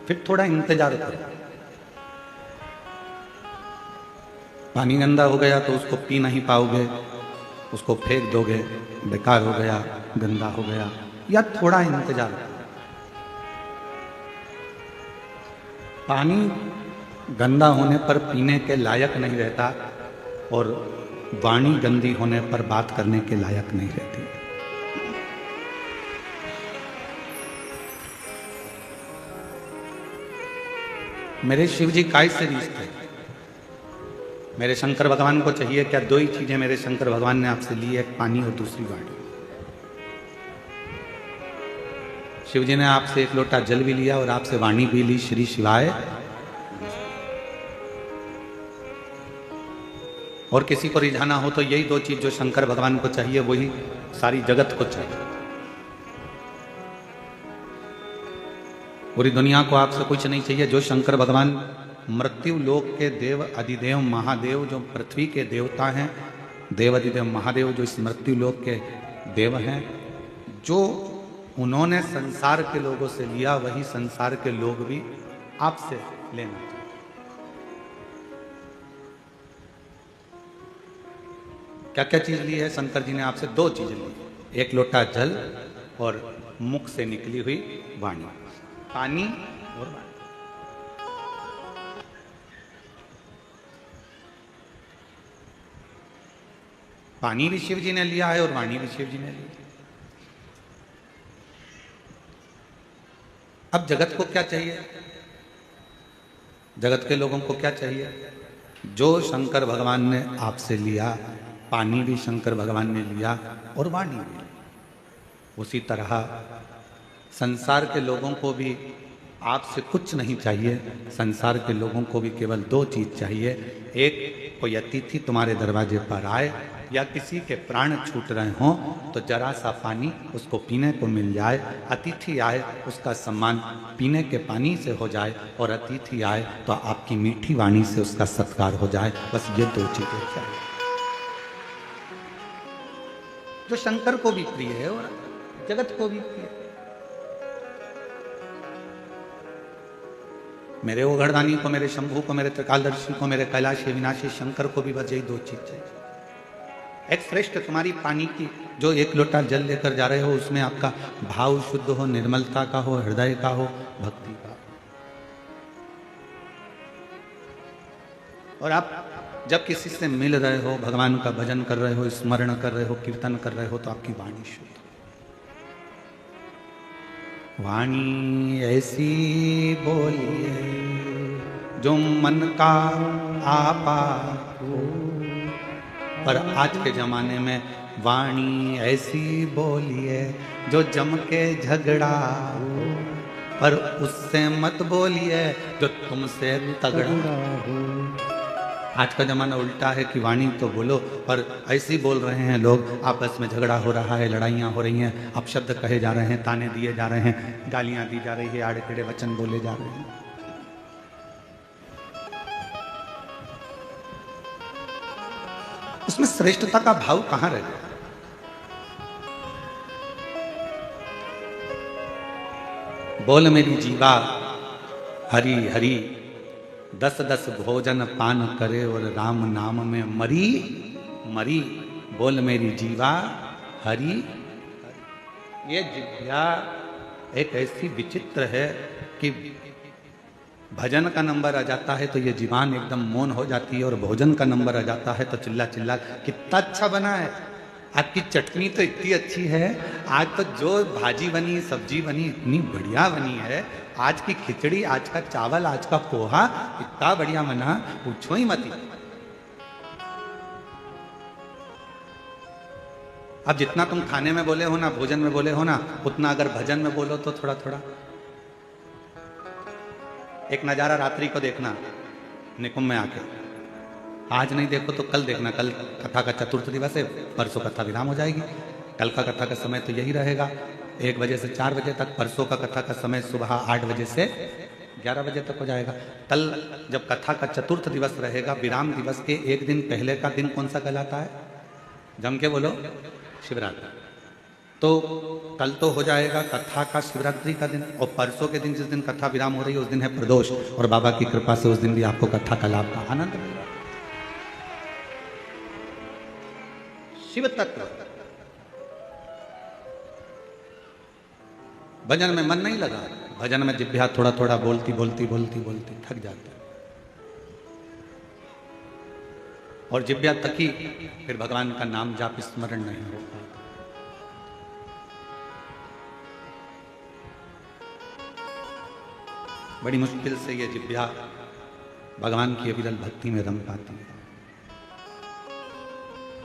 फिर थोड़ा इंतजार करो। पानी गंदा हो गया तो उसको पी नहीं पाओगे, उसको फेंक दोगे, बेकार हो गया, गंदा हो गया, या थोड़ा इंतजार करो। पानी गंदा होने पर पीने के लायक नहीं रहता और वाणी गंदी होने पर बात करने के लायक नहीं रहती। मेरे शिव जी काय से रीझते? मेरे शंकर भगवान को चाहिए क्या? दो ही चीजें मेरे शंकर भगवान ने आपसे ली, एक पानी और दूसरी वाणी। शिव जी ने आपसे एक लोटा जल भी लिया और आपसे वाणी भी ली, श्री शिवाय। और किसी को रिझाना हो तो यही दो चीज जो शंकर भगवान को चाहिए वही सारी जगत को चाहिए। पूरी दुनिया को आपसे कुछ नहीं चाहिए। जो शंकर भगवान मृत्यु लोक के देव अधिदेव महादेव, जो पृथ्वी के देवता हैं, देव अधिदेव महादेव जो इस मृत्यु लोक के देव हैं, जो उन्होंने संसार के लोगों से लिया वही संसार के लोग भी आपसे लेना चाहिए। क्या क्या चीज ली है शंकर जी ने आपसे? दो चीजें ली, एक लोटा जल और मुख से निकली हुई वाणी, पानी और वाणी। पानी भी शिव जी ने लिया है और वाणी भी शिव जी ने ली। अब जगत को क्या चाहिए? जगत के लोगों को क्या चाहिए? जो शंकर भगवान ने आपसे लिया, पानी भी शंकर भगवान ने लिया और वाणी भी, उसी तरह संसार के लोगों को भी आपसे कुछ नहीं चाहिए। संसार के लोगों को भी केवल दो चीज चाहिए, एक कोई अतिथि तुम्हारे दरवाजे पर आए या किसी के प्राण छूट रहे हों तो जरा सा पानी उसको पीने को मिल जाए। अतिथि आए उसका सम्मान पीने के पानी से हो जाए और अतिथि आए तो आपकी मीठी वाणी से उसका सत्कार हो जाए। बस ये दो चीजें चाहिए, जो शंकर को भी प्रिय है और जगत को भी प्रिय है। मेरे ओघड़दानी को, मेरे शंभू को, मेरे त्रिकालदर्शी को, मेरे कैलाश विनाशी शंकर को भी बस यही दो चीज चाहिए। एक श्रेष्ठ तुम्हारी पानी की जो एक लोटा जल लेकर जा रहे हो उसमें आपका भाव शुद्ध हो, निर्मलता का हो, हृदय का हो, भक्ति का। और आप जब किसी से मिल रहे हो, भगवान का भजन कर रहे हो, स्मरण कर रहे हो, कीर्तन कर रहे हो तो आपकी वाणी शुद्ध। वाणी ऐसी बोलिए जो मन का आपा हो। पर आज के जमाने में वाणी ऐसी बोलिए जो जम के झगड़ा हो, पर उससे मत बोलिए जो तुमसे तगड़ा हो। आज का जमाना उल्टा है कि वाणी तो बोलो पर ऐसी बोल रहे हैं लोग, आपस में झगड़ा हो रहा है, लड़ाइयाँ हो रही हैं, अपशब्द कहे जा रहे हैं, ताने दिए जा रहे हैं, गालियाँ दी जा रही है, आड़े टेढ़े वचन बोले जा रहे हैं। उसमें श्रेष्ठता का भाव कहां रह गया? बोल मेरी जीवा हरि हरि, 10-10 भोजन पान करे और राम नाम में मरी मरी। बोल मेरी जीवा हरि। ये जिह्वा एक ऐसी विचित्र है कि भजन का नंबर आ जाता है तो ये जीवान एकदम मौन हो जाती है, और भोजन का नंबर आ जाता है तो चिल्ला चिल्ला कितना अच्छा बना है, आपकी चटनी तो इतनी अच्छी है, आज तो जो भाजी बनी, सब्जी बनी इतनी बढ़िया बनी है, आज की खिचड़ी, आज का चावल, आज का पोहा इतना बढ़िया बना, पूछो ही मत। अब जितना तुम खाने में बोले हो ना, भोजन में बोले हो ना, उतना अगर भजन में बोलो तो थोड़ा थोड़ा। एक नजारा रात्रि को देखना निकुंभ में आके, आज नहीं देखो तो कल देखना। कल कथा का चतुर्थ दिवस है, परसों कथा विराम हो जाएगी। कल का कथा का समय तो यही रहेगा 1 बजे से 4 बजे तक। परसों का कथा का समय सुबह 8 बजे से 11 बजे तक हो जाएगा। कल जब कथा का चतुर्थ दिवस रहेगा, विराम दिवस के एक दिन पहले का दिन कौन सा कहलाता है? जम के बोलो, शिवरात्रि। तो कल तो हो जाएगा कथा का शिवरात्रि का दिन, और परसों के दिन जिस दिन कथा विराम हो रही है उस दिन है प्रदोष, और बाबा की कृपा से उस दिन भी आपको कथा का लाभ का आनंद मिलेगा। शिव तत्व भजन में मन नहीं लगा, भजन में जिभ्या थोड़ा थोड़ा बोलती बोलती बोलती बोलती थक जाती, और जिभ्या थकी फिर भगवान का नाम जाप स्मरण नहीं हो पाता। बड़ी मुश्किल से ये जिभ्या भगवान की अविरल भक्ति में रम पाती है।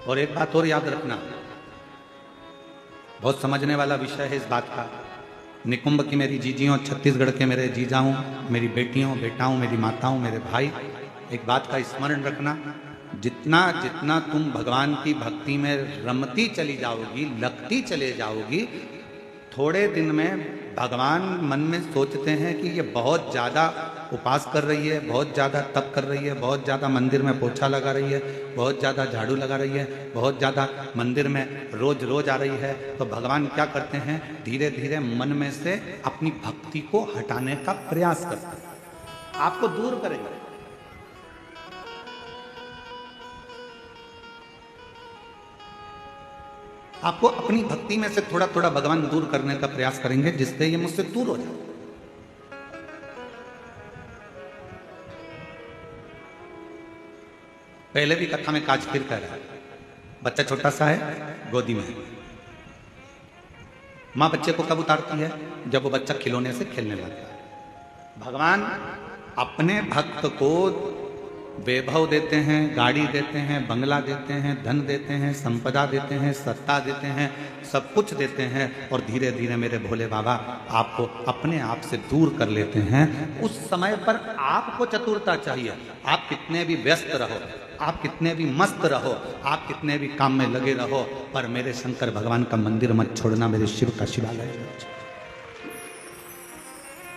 और एक बात और याद रखना, बहुत समझने वाला विषय है इस बात का। निकुंभ की मेरी जीजियों, छत्तीसगढ़ के मेरे जीजाओं, मेरी बेटियों, बेटाओं, मेरी माताओं, मेरे भाई, एक बात का स्मरण रखना, जितना जितना तुम भगवान की भक्ति में रमती चली जाओगी, लगती चले जाओगी, थोड़े दिन में भगवान मन में सोचते हैं कि ये बहुत ज़्यादा उपास कर रही है, बहुत ज़्यादा तप कर रही है, बहुत ज़्यादा मंदिर में पोछा लगा रही है, बहुत ज़्यादा झाड़ू लगा रही है, बहुत ज़्यादा मंदिर में रोज रोज आ रही है। तो भगवान क्या करते हैं, धीरे धीरे मन में से अपनी भक्ति को हटाने का प्रयास करते हैं, आपको दूर करेंगे। आपको अपनी भक्ति में से थोड़ा थोड़ा भगवान दूर करने का प्रयास करेंगे, जिससे ये मुझसे दूर हो जाए। पहले भी कथा में काज फिर कह रहा है, बच्चा छोटा सा है, गोदी में है, मां बच्चे को कब उतारती है, जब वो बच्चा खिलौने से खेलने लगता है। भगवान अपने भक्त को वैभव देते हैं, गाड़ी देते हैं, बंगला देते हैं, धन देते हैं, संपदा देते हैं, सत्ता देते हैं, सब कुछ देते हैं, और धीरे धीरे मेरे भोले बाबा आपको अपने आप से दूर कर लेते हैं। उस समय पर आपको चतुरता चाहिए। आप कितने भी व्यस्त रहो, आप कितने भी मस्त रहो, आप कितने भी काम में लगे रहो, पर मेरे शंकर भगवान का मंदिर मत छोड़ना, मेरे शिव का शिवालय मत छोड़ो,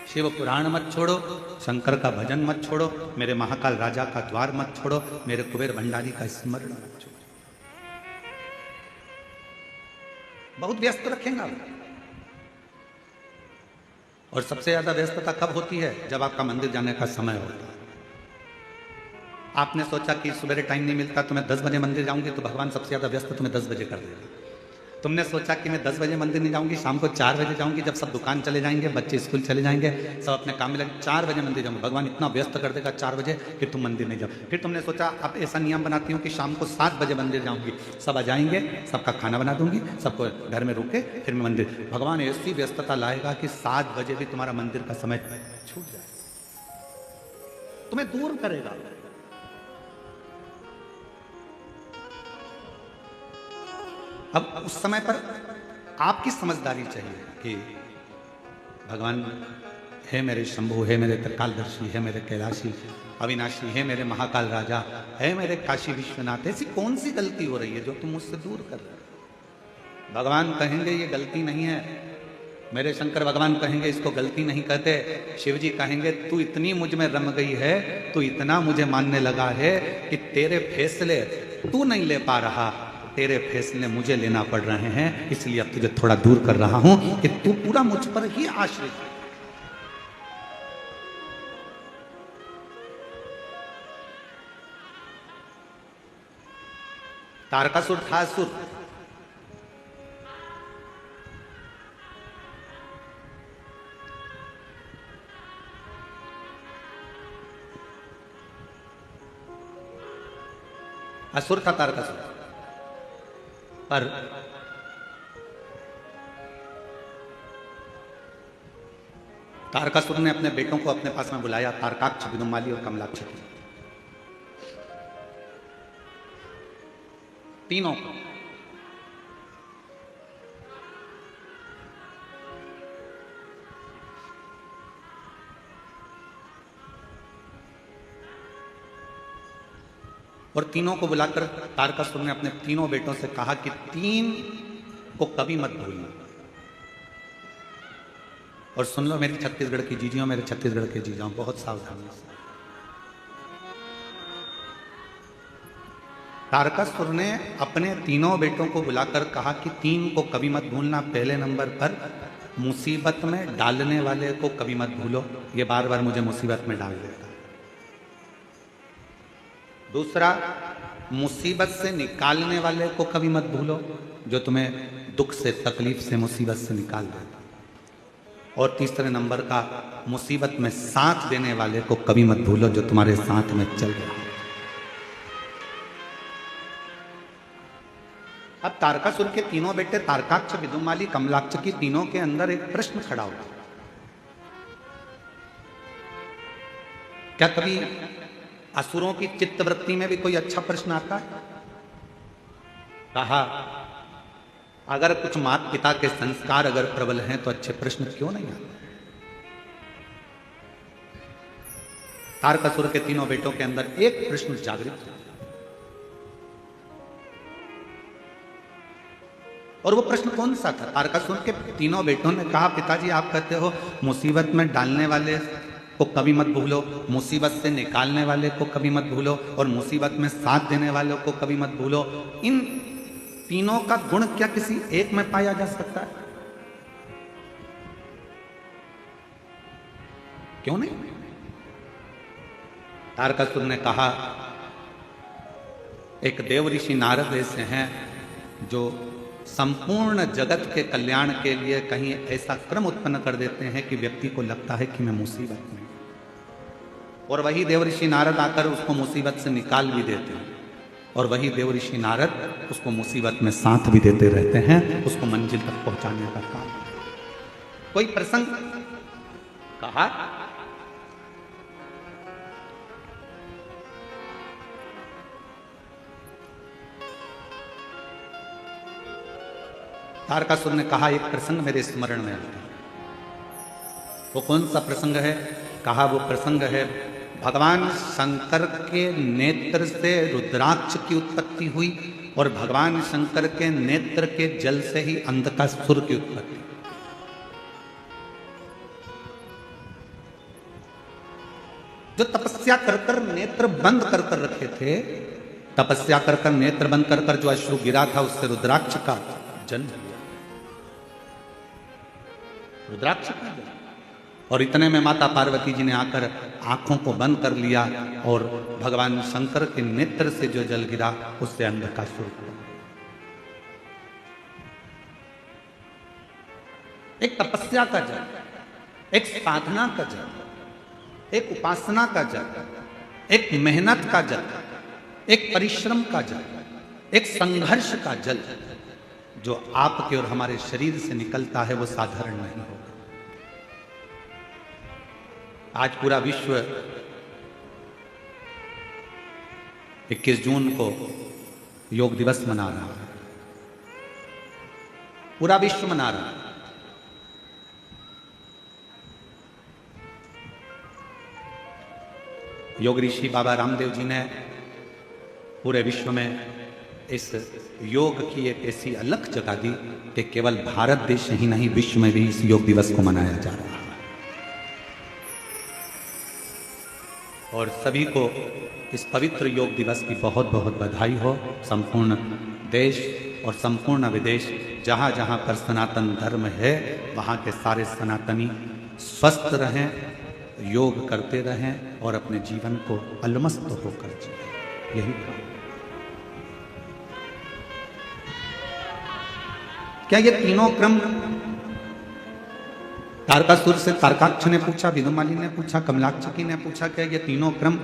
शिव पुराण मत छोड़ो, शंकर का भजन मत छोड़ो, मेरे महाकाल राजा का द्वार मत छोड़ो, मेरे कुबेर भंडारी का स्मरण मत छोड़ो। बहुत व्यस्त रखेगा। और सबसे ज्यादा व्यस्तता कब होती है, जब आपका मंदिर जाने का समय होता है। आपने सोचा कि सुबह टाइम नहीं मिलता तो मैं 10 बजे मंदिर जाऊंगी, तो भगवान सबसे ज्यादा व्यस्त तुम्हें 10 बजे कर देगा। तुमने सोचा कि मैं 10 बजे मंदिर नहीं जाऊंगी, शाम को 4 बजे जाऊंगी, जब सब दुकान चले जाएंगे, बच्चे स्कूल चले जाएंगे, सब अपने काम में लगे, 4 बजे मंदिर जाऊंगी, भगवान इतना व्यस्त कर देगा 4 बजे कि तुम मंदिर नहीं जाओ। फिर तुमने सोचा अब ऐसा नियम बनाती हूँ कि शाम को 7 बजे मंदिर जाऊंगी, सब आ जाएंगे, सबका खाना बना दूंगी, सबको घर में रुके, फिर मैं मंदिर। भगवान ऐसी व्यस्तता लाएगा कि 7 बजे भी तुम्हारा मंदिर का समय छूट जाए, तुम्हें दूर करेगा। अब उस समय पर आपकी समझदारी चाहिए कि भगवान है मेरे शंभु, है मेरे त्रिकालदर्शी, है मेरे कैलाशी अविनाशी, है मेरे महाकाल राजा, है मेरे काशी विश्वनाथ, ऐसी कौन सी गलती हो रही है जो तुम मुझसे दूर कर रहे हो। भगवान कहेंगे ये गलती नहीं है, मेरे शंकर भगवान कहेंगे इसको गलती नहीं कहते। शिव जी कहेंगे तू इतनी मुझ में रम गई है, तू इतना मुझे मानने लगा है कि तेरे फैसले तू नहीं ले पा रहा, तेरे फैसले मुझे लेना पड़ रहे हैं, इसलिए अब तुझे थोड़ा दूर कर रहा हूं कि तू पूरा मुझ पर ही आश्रित है। तारकासुर था असुर, असुर था तारकासुर, पर तारकासुर ने अपने बेटों को अपने पास में बुलाया, तारकाक्ष, विदुमाली और कमलाक्ष, तीनों को। और तीनों को बुलाकर तारकासुर ने अपने तीनों बेटों से कहा कि 3 को कभी मत भूलना। और सुन लो मेरी छत्तीसगढ़ की जीजियों, मेरे छत्तीसगढ़ के जीजाओं, बहुत सावधानी से। तारकासुर ने अपने तीनों बेटों को बुलाकर कहा कि तीन को कभी मत भूलना। पहले नंबर पर मुसीबत में डालने वाले को कभी मत भूलो, ये बार बार मुझे मुसीबत में डाल देता है। दूसरा, मुसीबत से निकालने वाले को कभी मत भूलो, जो तुम्हें दुख से, तकलीफ से, मुसीबत से निकाल देता। और तीसरे नंबर का, मुसीबत में साथ देने वाले को कभी मत भूलो, जो तुम्हारे साथ में चल रहा है। अब तारकासुर के तीनों बेटे तारकाक्ष, विदुमाली, कमलाक्ष की तीनों के अंदर एक प्रश्न खड़ा हुआ। क्या कभी असुरों की चित्तवृत्ति में भी कोई अच्छा प्रश्न आता है? कहा, अगर कुछ माता पिता के संस्कार अगर प्रबल हैं तो अच्छे प्रश्न क्यों नहीं आते? तारकासुर के तीनों बेटों के अंदर एक प्रश्न जागृत हुआ, और वो प्रश्न कौन सा था? तारकासुर के तीनों बेटों ने कहा, पिताजी आप कहते हो मुसीबत में डालने वाले को कभी मत भूलो, मुसीबत से निकालने वाले को कभी मत भूलो, और मुसीबत में साथ देने वालों को कभी मत भूलो। इन तीनों का गुण क्या किसी एक में पाया जा सकता है? क्यों नहीं? तारकासुर ने कहा, एक देव ऋषि नारद ऐसे हैं जो संपूर्ण जगत के कल्याण के लिए कहीं ऐसा क्रम उत्पन्न कर देते हैं कि व्यक्ति को लगता है कि मैं मुसीबत में, और वही देव ऋषि नारद आकर उसको मुसीबत से निकाल भी देते हैं, और वही देव ऋषि नारद उसको मुसीबत में साथ भी देते रहते हैं, उसको मंजिल तक पहुंचाने का काम। कोई प्रसंग कहा, तारकासुर ने कहा, एक प्रसंग मेरे स्मरण में आता है। वो कौन सा प्रसंग है? कहा, वो प्रसंग है भगवान शंकर के नेत्र से रुद्राक्ष की उत्पत्ति हुई, और भगवान शंकर के नेत्र के जल से ही अंधकासुर की उत्पत्ति। जो तपस्या कर नेत्र बंद कर रखे थे, तपस्या कर नेत्र बंद कर जो अश्रु गिरा था, उससे रुद्राक्ष का जन्म हुआ। रुद्राक्ष का जन्म। और इतने में माता पार्वती जी ने आकर आंखों को बंद कर लिया, और भगवान शंकर के नेत्र से जो जल गिरा उससे अंधकासुर हुआ। एक तपस्या का जल, एक साधना का जल, एक उपासना का जल, एक मेहनत का जल, एक परिश्रम का जल, एक संघर्ष का जल जो आपके और हमारे शरीर से निकलता है, वो साधारण नहीं होगा। आज पूरा विश्व 21 जून को योग दिवस मना रहा है, पूरा विश्व मना रहा है। योग ऋषि बाबा रामदेव जी ने पूरे विश्व में इस योग की एक ऐसी अलग जगह दी कि केवल भारत देश ही नहीं, विश्व में भी इस योग दिवस को मनाया जा रहा है। और सभी को इस पवित्र योग दिवस की बहुत बहुत बधाई हो। संपूर्ण देश और संपूर्ण विदेश, जहाँ जहाँ पर सनातन धर्म है, वहाँ के सारे सनातनी स्वस्थ रहें, योग करते रहें और अपने जीवन को अलमस्त होकर जिए। यही क्या ये तीनों क्रम तारकासुर से तारकाक्ष ने पूछा, विदुमाली ने पूछा, कमलाक्षकी ने पूछा, क्या ये तीनों क्रम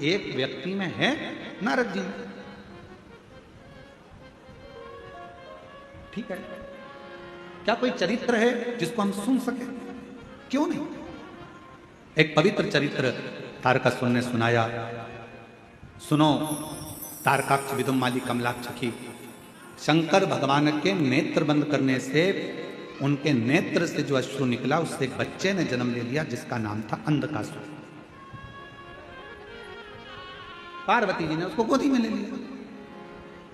एक व्यक्ति में है? नारद जी, ठीक है, क्या कोई चरित्र है जिसको हम सुन सके? क्यों नहीं? एक पवित्र चरित्र तारकासुर ने सुनाया। सुनो तारकाक्ष, विदुमाली, कमलाक्षकी, शंकर भगवान के नेत्र बंद करने से, उनके नेत्र से जो अश्रु निकला, उससे एक बच्चे ने जन्म ले लिया जिसका नाम था अंधकासुर। पार्वती जी ने उसको गोदी में ले लिया।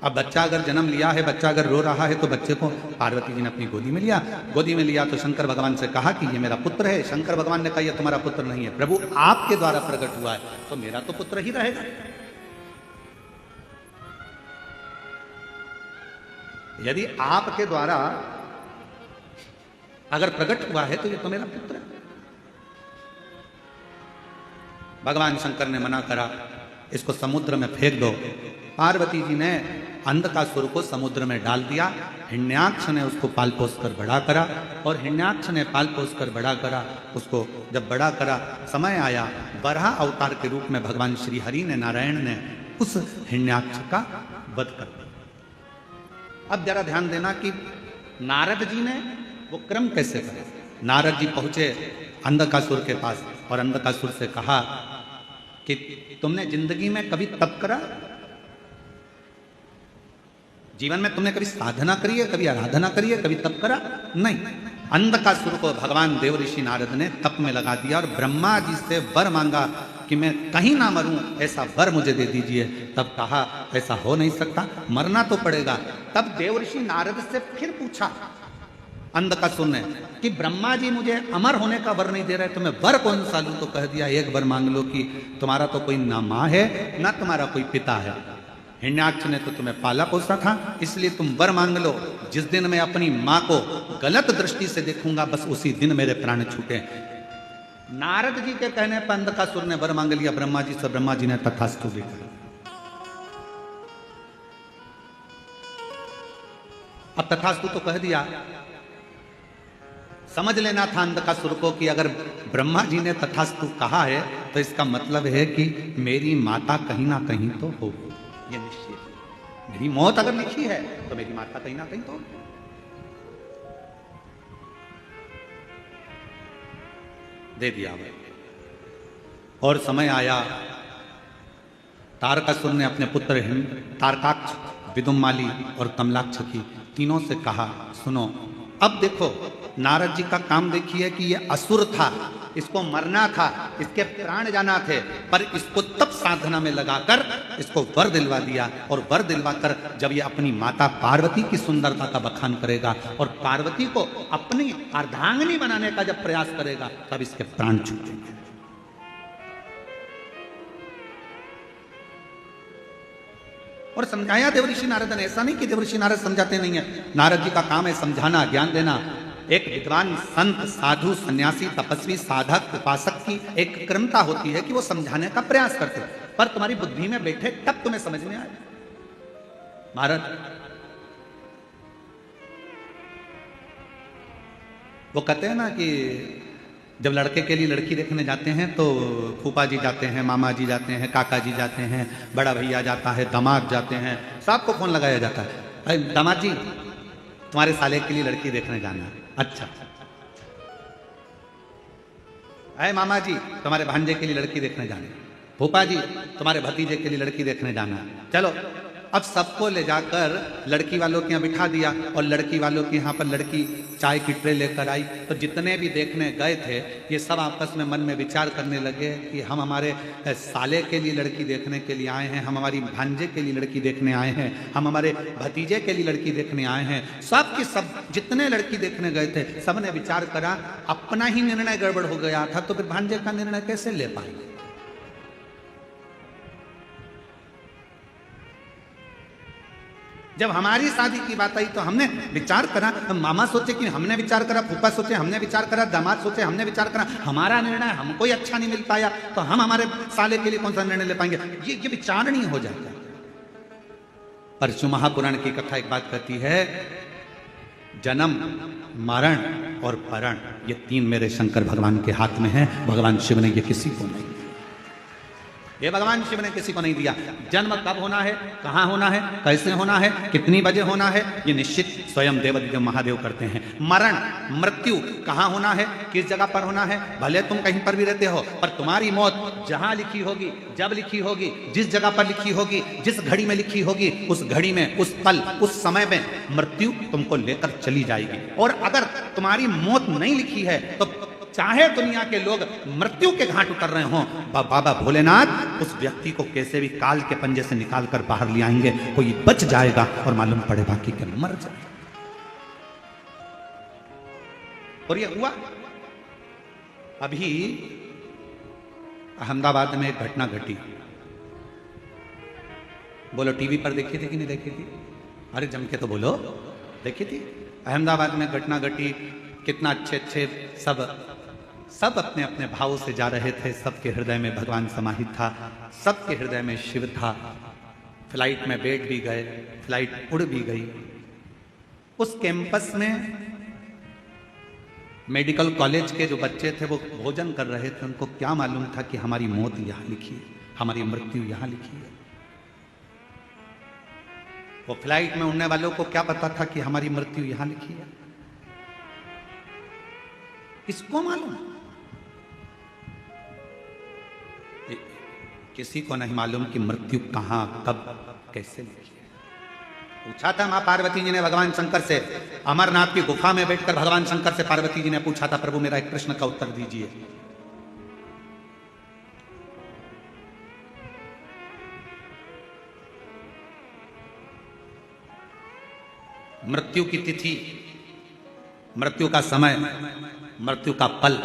अब बच्चा अगर जन्म लिया है, बच्चा अगर रो रहा है, तो बच्चे को पार्वती जी ने अपनी गोदी में लिया। गोदी में लिया तो शंकर भगवान से कहा कि ये मेरा पुत्र है। शंकर भगवान ने कहा यह तुम्हारा पुत्र नहीं है, प्रभु आपके द्वारा प्रकट हुआ है, तो मेरा तो पुत्र ही रहेगा। यदि आपके द्वारा अगर प्रकट हुआ है तो ये तो मेरा पुत्र है। भगवान शंकर ने मना करा, इसको समुद्र में फेंक दो। पार्वती जी ने अंधकासुर को समुद्र में डाल दिया। हिरण्याक्ष ने उसको पाल पोस कर बड़ा करा, और हिरण्याक्ष ने पाल पोस कर बड़ा करा। उसको जब बड़ा करा, समय आया, वराह अवतार के रूप में भगवान श्री हरि ने, नारायण ने उस हिरण्याक्ष का वध कर दिया। अब जरा ध्यान देना कि नारद जी ने वो क्रम कैसे करे। नारद जी पहुंचे अंधकासुर के पास और अंधकासुर से कहा कि तुमने जिंदगी में कभी तप करा? जीवन में तुमने कभी साधना करी है, कभी आराधना करी है, कभी तप करा? नहीं। अंधकासुर को भगवान देव ऋषि नारद ने तप में लगा दिया और ब्रह्मा जी से वर मांगा कि मैं कहीं ना मरूं, ऐसा वर मुझे दे दीजिए। तब कहा ऐसा हो नहीं सकता, मरना तो पड़ेगा। तब देव ऋषि नारद से फिर पूछा अंधकासुर ने कि ब्रह्मा जी मुझे अमर होने का वर नहीं दे रहे, तो मैं वर कौन सा लूं? तो कह दिया एक वर मांग लो कि तुम्हारा तो कोई ना माँ है ना तुम्हारा कोई पिता है। हिरण्याक्ष ने तो तुम्हें पाला पोसा था, इसलिए तुम वर मांग लो। जिस दिन मैं अपनी माँ को गलत दृष्टि से देखूंगा, बस उसी दिन मेरे प्राण छूटे। नारद जी के कहने पर अंधकासुर ने वर मांग लिया ब्रह्मा जी से। ब्रह्मा जी ने तथास्तु भी कहा। अब तथास्तु तो कह दिया, समझ लेना था अंधकासुर को कि अगर ब्रह्मा जी ने तथास्तु कहा है तो इसका मतलब है कि मेरी माता कहीं ना कहीं तो हो, ये निश्चित। मेरी मौत अगर लिखी है तो मेरी माता कहीं ना कहीं तो। दे दिया भाई। और समय आया, तारकासुर ने अपने पुत्र तारकाक्ष, विदुमाली और कमलाक्ष की तीनों से कहा, सुनो अब देखो, नारद जी का काम देखिए कि ये असुर था, इसको मरना था, इसके प्राण जाना थे, पर इसको तब साधना में लगाकर इसको वर दिलवा दिया। और वर दिलवाकर जब ये अपनी माता पार्वती की सुंदरता का बखान करेगा और पार्वती को अपनी अर्धांगिनी बनाने का जब प्रयास करेगा, तब इसके प्राण छूटेंगे। और समझाया देवऋषि नारद ने। ऐसा नहीं कि देवऋषि नारद समझाते नहीं है, नारद जी का काम है समझाना, ज्ञान देना। एक विद्वान, संत, साधु, सन्यासी, तपस्वी, साधक, उपासक की एक क्रमता होती है कि वो समझाने का प्रयास करते हैं, पर तुम्हारी बुद्धि में बैठे तब तुम्हें समझ में आए। महाराज वो कहते हैं ना कि जब लड़के के लिए लड़की देखने जाते हैं तो फूफा जी जाते हैं, मामा जी जाते हैं, काका जी जाते हैं, बड़ा भैया जाता है, दामाद जाते हैं, सबको फोन लगाया जाता है, अरे दामाद जी तुम्हारे साले के लिए लड़की देखने जाना है। अच्छा। अरे मामा जी तुम्हारे भांजे के लिए लड़की देखने जाना है। फूफा जी तुम्हारे भतीजे के लिए लड़की देखने जाना है। चलो, अब सबको ले जाकर लड़की वालों के यहाँ बिठा दिया और लड़की वालों के यहाँ पर लड़की चाय की ट्रे लेकर आई। तो जितने भी देखने गए थे ये सब आपस में मन में विचार करने लगे कि हम हमारे साले के लिए लड़की देखने के लिए आए हैं, हम हमारी भांजे के लिए लड़की देखने आए हैं, हम हमारे भतीजे के लिए लड़की देखने आए हैं। सब के सब जितने लड़की देखने गए थे सब ने विचार करा, अपना ही निर्णय गड़बड़ हो गया था तो फिर भांजे का निर्णय कैसे ले पाएंगे। जब हमारी शादी की बात आई तो हमने विचार करा, मामा सोचे कि हमने विचार करा, फूफा सोचे हमने विचार करा, दामाद सोचे हमने विचार करा, हमारा निर्णय हमको ही अच्छा नहीं मिल पाया तो हम हमारे साले के लिए कौन सा निर्णय ले पाएंगे। ये विचार नहीं हो जाता। परशु महापुराण की कथा एक बात कहती है, जन्म, मरण और परण ये तीन मेरे शंकर भगवान के हाथ में है। भगवान शिव ने ये किसी को नहीं, ये भगवान शिव ने किसी को नहीं दिया। जन्म कब होना है, कहाँ होना है, कैसे होना है, कितनी बजे होना है, ये निश्चित स्वयं देव महादेव करते हैं। मरण, मृत्यु कहाँ होना है, किस जगह पर होना है, भले तुम कहीं पर भी रहते हो पर तुम्हारी मौत जहां लिखी होगी, जब लिखी होगी, जिस जगह पर लिखी होगी, जिस घड़ी में लिखी होगी, उस घड़ी में, उस पल, उस समय में मृत्यु तुमको लेकर चली जाएगी। और अगर तुम्हारी मौत नहीं लिखी है तो चाहे दुनिया के लोग मृत्यु के घाट उतर रहे हों, बाबा भोलेनाथ उस व्यक्ति को कैसे भी काल के पंजे से निकाल कर बाहर ले आएंगे। कोई बच जाएगा और मालूम पड़े बाकी के मर जाए। और ये हुआ। अभी अहमदाबाद में एक घटना घटी, बोलो टीवी पर देखी थी कि नहीं देखी थी? अरे जम के तो बोलो। देखी थी अहमदाबाद में घटना घटी, कितना अच्छे अच्छे सब अपने अपने भावों से जा रहे थे, सबके हृदय में भगवान समाहित था, सबके हृदय में शिव था। फ्लाइट में बैठ भी गए, फ्लाइट उड़ भी गई। उस कैंपस में मेडिकल कॉलेज के जो बच्चे थे वो भोजन कर रहे थे, उनको क्या मालूम था कि हमारी मौत यहां लिखी है, हमारी मृत्यु यहां लिखी है। वो फ्लाइट में उड़ने वालों को क्या पता था कि हमारी मृत्यु यहां लिखी है? किसको मालूम? किसी को नहीं मालूम कि मृत्यु कहां, कब, कैसे लिखी है। पूछा था मां पार्वती जी ने भगवान शंकर से, अमरनाथ की गुफा में बैठकर भगवान शंकर से पार्वती जी ने पूछा था, प्रभु मेरा एक प्रश्न का उत्तर दीजिए। मृत्यु की तिथि, मृत्यु का समय, मृत्यु का पल,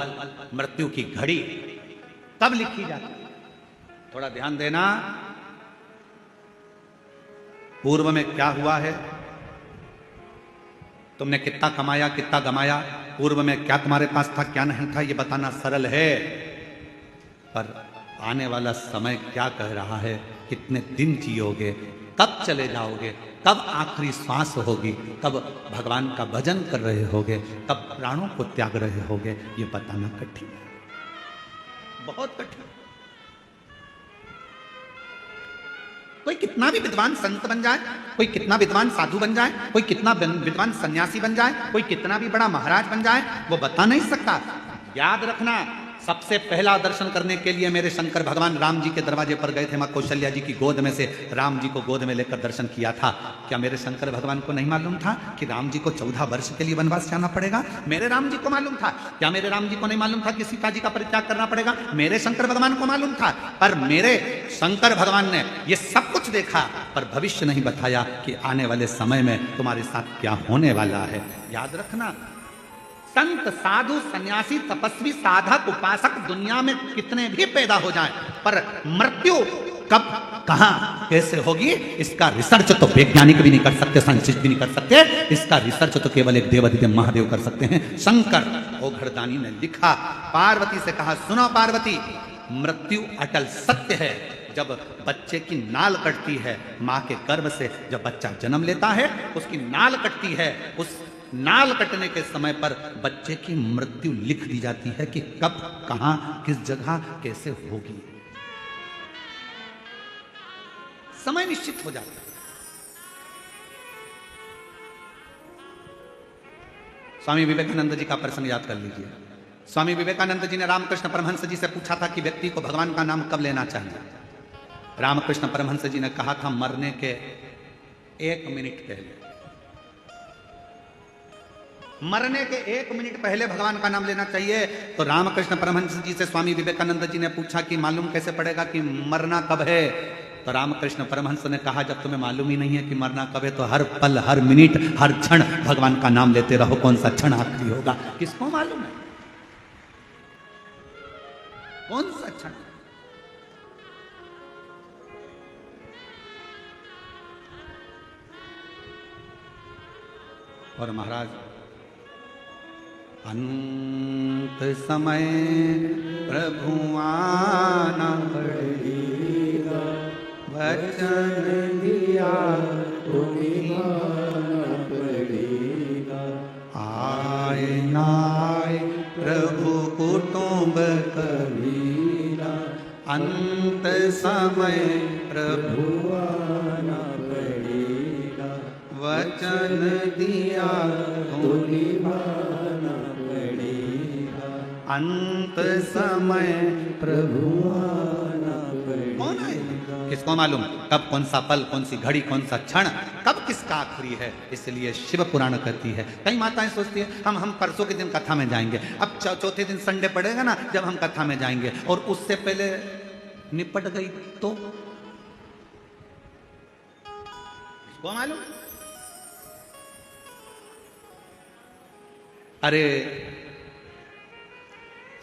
मृत्यु की घड़ी कब लिखी जाती है? थोड़ा ध्यान देना, पूर्व में क्या हुआ है, तुमने कितना कमाया, कितना गमाया, पूर्व में क्या तुम्हारे पास था, क्या नहीं था, यह बताना सरल है, पर आने वाला समय क्या कह रहा है, कितने दिन जियोगे, कब चले जाओगे, कब आखिरी सांस होगी, कब भगवान का भजन कर रहे होगे, कब प्राणों को त्याग रहे होगे, ये बताना कठिन है, बहुत कठिन। कोई कितना भी विद्वान संत बन जाए, कोई कितना विद्वान साधु बन जाए, कोई कितना विद्वान सन्यासी बन जाए, कोई कितना भी बड़ा महाराज बन जाए, वो बता नहीं सकता। याद रखना, सबसे पहला दर्शन करने के लिए मेरे शंकर भगवान राम जी के दरवाजे पर गए थे, मां कौशल्या जी की गोद में से राम जी को गोद में लेकर दर्शन किया था। क्या मेरे शंकर भगवान को नहीं मालूम था कि राम जी को 14 वर्ष के लिए वनवास जाना पड़ेगा? मेरे राम जी को मालूम था। क्या मेरे राम जी को नहीं मालूम था कि सीता जी का परित्याग करना पड़ेगा? मेरे शंकर भगवान को मालूम था। पर मेरे शंकर भगवान ने ये सब कुछ देखा, पर भविष्य नहीं बताया कि आने वाले समय में तुम्हारे साथ क्या होने वाला है। याद रखना, संत, साधु, सन्यासी, तपस्वी, साधक, उपासक दुनिया में कितने भी पैदा हो जाएं, पर मृत्यु कब, कहां, कैसे होगी, इसका रिसर्च तो वैज्ञानिक भी नहीं कर सकते, साइंटिस्ट भी नहीं कर सकते। इसका रिसर्च तो केवल एक देवाधिदेव महादेव कर सकते हैं। शंकर ओघड़दानी ने लिखा, पार्वती से कहा, सुनो पार्वती, मृत्यु अटल सत्य है। जब बच्चे की नाल कटती है, मां के गर्भ से जब बच्चा जन्म लेता है, उसकी नाल कटती है, उस नाल कटने के समय पर बच्चे की मृत्यु लिख दी जाती है कि कब, कहां, किस जगह, कैसे होगी। समय निश्चित हो जाता है। स्वामी विवेकानंद जी का प्रसंग याद कर लीजिए। स्वामी विवेकानंद जी ने रामकृष्ण परमहंस जी से पूछा था कि व्यक्ति को भगवान का नाम कब लेना चाहिए। रामकृष्ण परमहंस जी ने कहा था, मरने के 1 मिनट पहले। मरने के 1 मिनट पहले भगवान का नाम लेना चाहिए। तो रामकृष्ण परमहंस जी से स्वामी विवेकानंद जी ने पूछा कि मालूम कैसे पड़ेगा कि मरना कब है? तो रामकृष्ण परमहंस ने कहा, जब तुम्हें मालूम ही नहीं है कि मरना कब है, तो हर पल, हर मिनट, हर क्षण भगवान का नाम लेते रहो। कौन सा क्षण आखिरी होगा, किसको मालूम है? कौन सा क्षण? और महाराज, अंत समय प्रभु आना पड़ेगा, वचन दिया तो निभाना पड़ेगा। आए ना आए प्रभु कुटुंब कबीरा, अंत समय प्रभु आना पड़ेगा, वचन दिया तो निभाना पड़ेगा। अंत समय प्रभु आना पड़ेगा। कौन आएगा, किसको मालूम? कब, कौन सा पल, कौन सी घड़ी, कौन सा क्षण, कब किसका आखिरी है? इसलिए शिव पुराण कहती है। कई माताएं सोचती है हम परसों के दिन कथा में जाएंगे, अब चौथे दिन संडे पड़ेगा ना, जब हम कथा में जाएंगे, और उससे पहले निपट गई तो किसको मालूम? अरे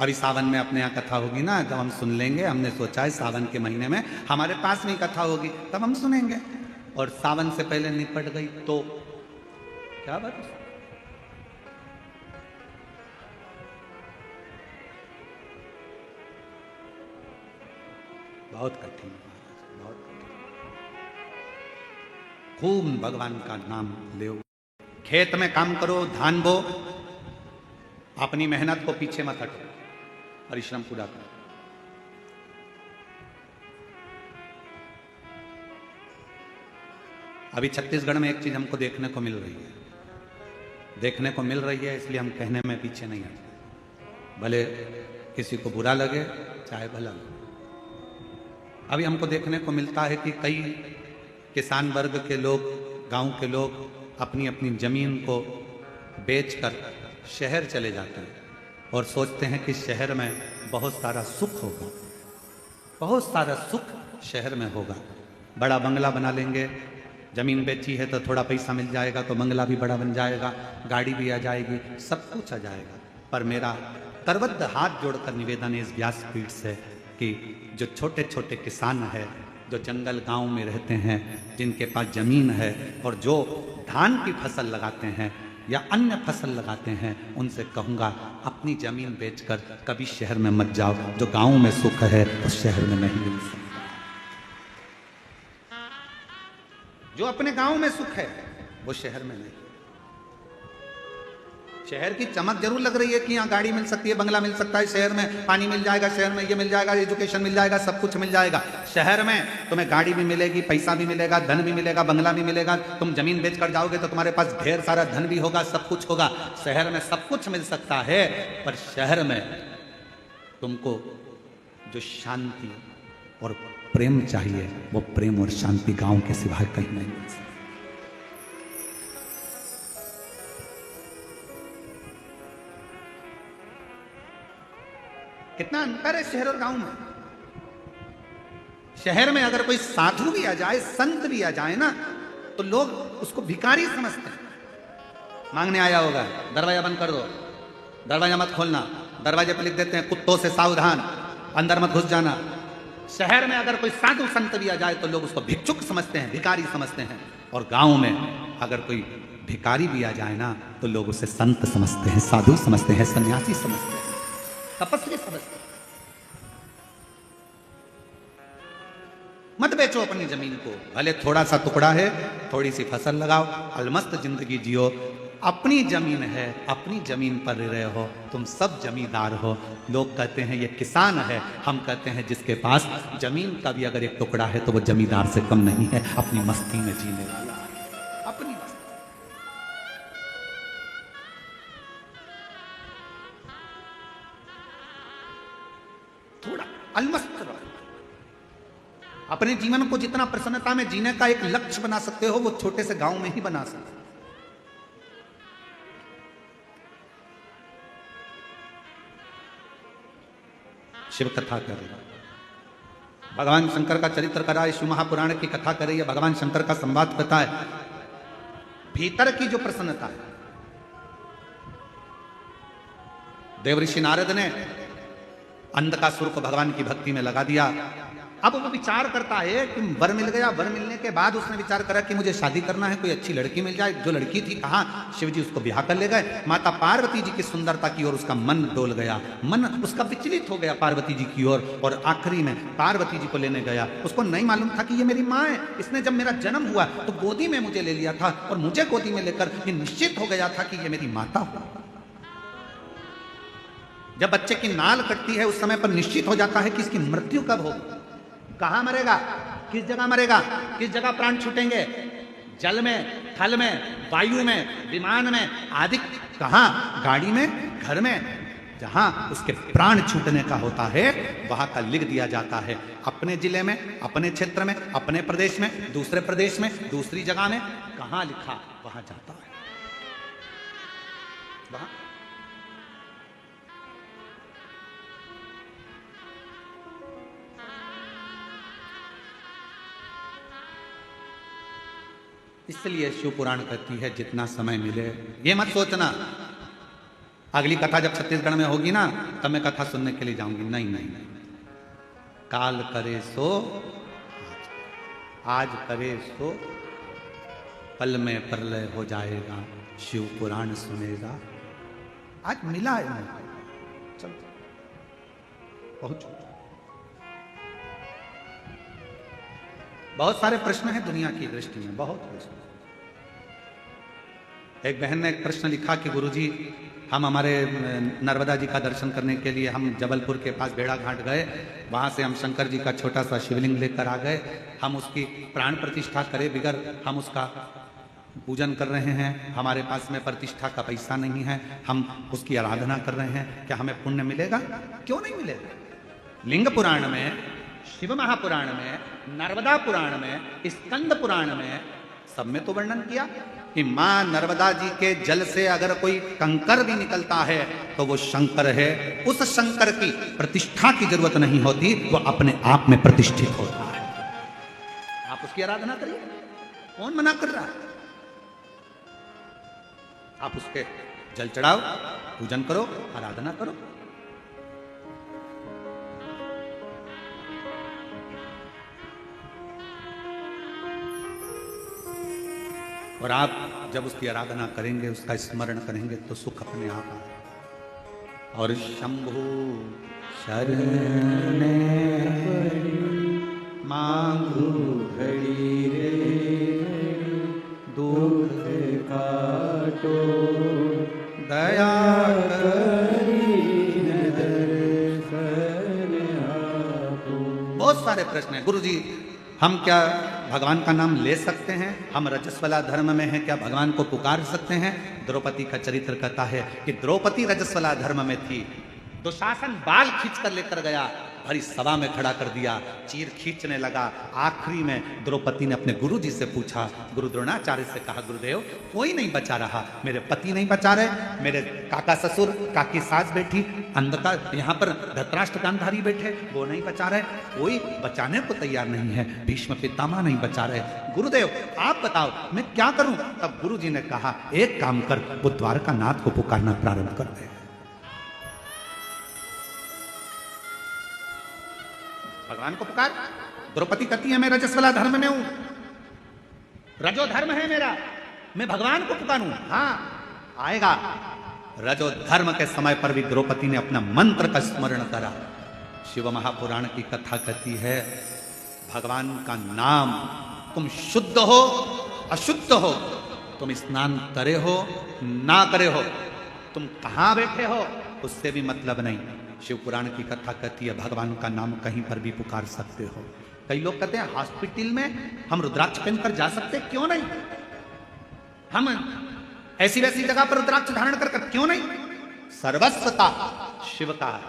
अभी सावन में अपने यहाँ कथा होगी ना, जब हम सुन लेंगे। हमने सोचा है सावन के महीने में हमारे पास में कथा होगी, तब हम सुनेंगे। और सावन से पहले निपट गई तो क्या भरोसा? बहुत कठिन महाराज, बहुत कठिन। खूब भगवान का नाम ले। खेत में काम करो, धान बो, अपनी मेहनत को पीछे मत हटो, परिश्रम पूरा करो। अभी छत्तीसगढ़ में एक चीज हमको देखने को मिल रही है, इसलिए हम कहने में पीछे नहीं हटते, भले किसी को बुरा लगे चाहे भला लगे। अभी हमको देखने को मिलता है कि कई किसान वर्ग के लोग, गांव के लोग अपनी अपनी जमीन को बेचकर शहर चले जाते हैं और सोचते हैं कि शहर में बहुत सारा सुख होगा, बहुत सारा सुख शहर में होगा। बड़ा बंगला बना लेंगे, जमीन बेची है तो थोड़ा पैसा मिल जाएगा तो बंगला भी बड़ा बन जाएगा, गाड़ी भी आ जाएगी, सब कुछ आ जाएगा। पर मेरा करबद्ध हाथ जोड़कर निवेदन है इस व्यासपीठ से कि जो छोटे छोटे किसान है, जो जंगल गांव में रहते हैं, जिनके पास जमीन है और जो धान की फसल लगाते हैं या अन्य फसल लगाते हैं, उनसे कहूँगा अपनी जमीन बेचकर कभी शहर में मत जाओ। जो गांव में सुख है उस शहर में नहीं मिल सकता। जो अपने गांव में सुख है वो शहर में नहीं। शहर की चमक जरूर लग रही है कि यहाँ गाड़ी मिल सकती है, बंगला मिल सकता है, शहर में पानी मिल जाएगा, शहर में ये मिल जाएगा, एजुकेशन मिल जाएगा, सब कुछ मिल जाएगा। शहर में तुम्हें गाड़ी भी मिलेगी, पैसा भी मिलेगा, धन भी मिलेगा, बंगला भी मिलेगा। तुम जमीन बेचकर जाओगे तो तुम्हारे पास ढेर सारा धन भी होगा, सब कुछ होगा। शहर में सब कुछ मिल सकता है, पर शहर में तुमको जो शांति और प्रेम चाहिए वो प्रेम और शांति गांव के सिवाय कहीं नहीं मिल सकती। कितना अंतर है शहर और गांव में। शहर में अगर कोई साधु भी आ जाए, संत भी आ जाए ना, तो लोग उसको भिखारी समझते हैं। मांगने आया होगा, दरवाजा बंद कर दो, दरवाजा मत खोलना, दरवाजे पर लिख देते हैं कुत्तों से सावधान, अंदर मत घुस जाना। शहर में अगर कोई साधु संत भी आ जाए तो लोग उसको भिक्षुक समझते हैं, भिखारी समझते हैं। और गांव में अगर कोई भिखारी भी आ जाए ना तो लोग उसे संत समझते हैं, साधु समझते हैं, सन्यासी समझते हैं, तपस्वी समझते हैं। मत बेचो अपनी जमीन को, भले थोड़ा सा टुकड़ा है, थोड़ी सी फसल लगाओ, अलमस्त जिंदगी जियो। अपनी जमीन है, अपनी जमीन पर रह हो, तुम सब जमींदार हो। लोग कहते हैं ये किसान है, हम कहते हैं जिसके पास जमीन का भी अगर एक टुकड़ा है तो वो जमींदार से कम नहीं है, अपनी मस्ती में जीने वाला है, अपनी मस्ती। थोड़ा अलमस्त रहो। अपने जीवन को जितना प्रसन्नता में जीने का एक लक्ष्य बना सकते हो वो छोटे से गांव में ही बना सकते हो। शिव कथा करे, भगवान शंकर का चरित्र करा, शिव महापुराण की कथा करे, या भगवान शंकर का संवाद कथा है। भीतर की जो प्रसन्नता है, देवऋषि नारद ने अंधकासुर को भगवान की भक्ति में लगा दिया। अब वो विचार करता है कि वर मिल गया, वर मिलने के बाद उसने विचार करा कि मुझे शादी करना है, कोई अच्छी लड़की मिल जाए। जो लड़की थी कहाँ, शिव जी उसको ब्याह कर ले गए। माता पार्वती जी की सुंदरता की ओर उसका मन डोल गया, मन उसका विचलित हो गया पार्वती जी की ओर, और आखिरी में पार्वती जी को लेने गया। उसको नहीं मालूम था कि ये मेरी माँ है, इसने जब मेरा जन्म हुआ तो गोदी में मुझे ले लिया था, और मुझे गोदी में लेकर ये निश्चित हो गया था कि ये मेरी माता हो। जब बच्चे की नाल कटती है उस समय पर निश्चित हो जाता है कि इसकी मृत्यु कब होगी, कहां मरेगा, किस जगह मरेगा, किस जगह प्राण छूटेंगे, जल में, थल में, वायु में, विमान में आदि, कहां, गाड़ी में, घर में, जहां उसके प्राण छूटने का होता है वहां का लिख दिया जाता है। अपने जिले में, अपने क्षेत्र में, अपने प्रदेश में, दूसरे प्रदेश में, दूसरी जगह में, कहां लिखा वहां जाता है। वहां इसलिए शिव पुराण कहती है जितना समय मिले, ये मत सोचना अगली कथा जब छत्तीसगढ़ में होगी ना तब मैं कथा सुनने के लिए जाऊंगी। नहीं नहीं नहीं, काल करे सो आज करे सो पल में प्रलय हो जाएगा। शिव पुराण सुनेगा। आज मिला है मुझे, चल पहुंचो। बहुत सारे प्रश्न हैं दुनिया की दृष्टि में, बहुत प्रश्न। एक बहन ने एक प्रश्न लिखा कि गुरुजी हम हमारे नर्मदा जी का दर्शन करने के लिए हम जबलपुर के पास बेड़ा घाट गए, वहाँ से हम शंकर जी का छोटा सा शिवलिंग लेकर आ गए, हम उसकी प्राण प्रतिष्ठा करे बिगर हम उसका पूजन कर रहे हैं, हमारे पास में प्रतिष्ठा का पैसा नहीं है, हम उसकी आराधना कर रहे हैं, क्या हमें पुण्य मिलेगा? क्यों नहीं मिलेगा? लिंग पुराण में, शिव महापुराण में, नर्मदा पुराण में, स्कंद पुराण में, सब में तो वर्णन किया कि मां नर्मदा जी के जल से अगर कोई कंकर भी निकलता है तो वो शंकर है। उस शंकर की प्रतिष्ठा की जरूरत नहीं होती, वो अपने आप में प्रतिष्ठित होता है। आप उसकी आराधना करिए, कौन मना कर रहा है? आप उसके जल चढ़ाओ, पूजन करो, आराधना करो। और आप जब उसकी आराधना करेंगे, उसका स्मरण करेंगे तो सुख अपने आप आएगा। और शंभु शरण मांगू घड़ी रे, दुख काटो दया करी दर्शन आपो। बहुत सारे प्रश्न हैं। गुरुजी हम क्या भगवान का नाम ले सकते हैं? हम रजस्वला धर्म में हैं, क्या भगवान को पुकार सकते हैं? द्रौपदी का चरित्र कहता है कि द्रौपदी रजस्वला धर्म में थी, दुशासन बाल खींच कर लेकर गया, भरी सभा में खड़ा कर दिया, चीर खींचने लगा। आखिरी में द्रौपदी ने अपने गुरु जी से पूछा, गुरु द्रोणाचार्य से कहा, गुरुदेव कोई नहीं बचा रहा, मेरे पति नहीं बचा रहे, मेरे काका ससुर, काकी सास बैठी, अंधकार यहाँ पर धृतराष्ट्र गांधारी बैठे, वो नहीं बचा रहे, कोई बचाने को तैयार नहीं है, भीष्म पितामह नहीं बचा रहे, गुरुदेव आप बताओ मैं क्या करूं? तब गुरु जी ने कहा, एक काम कर, वो द्वारका नाथ को पुकारना प्रारंभ कर दे। भगवान को पुकार। द्रौपदी कहती है मैं रजस्वला धर्म में हूं, रजो धर्म है मेरा, मैं भगवान को पुकारूं। हाँ आएगा। रजो धर्म के समय पर भी द्रौपदी ने अपना मंत्र का स्मरण करा। शिव महापुराण की कथा कहती है, भगवान का नाम, तुम शुद्ध हो अशुद्ध हो, तुम स्नान करे हो ना करे हो, तुम कहां बैठे हो उससे भी मतलब नहीं। शिव पुराण की कथा कहती है भगवान का नाम कहीं पर भी पुकार सकते हो। कई लोग कहते हैं हॉस्पिटल में हम रुद्राक्ष पहनकर जा सकते, क्यों नहीं? हम ऐसी वैसी जगह पर रुद्राक्ष धारण कर क्यों नहीं? सर्वस्वता शिव का है,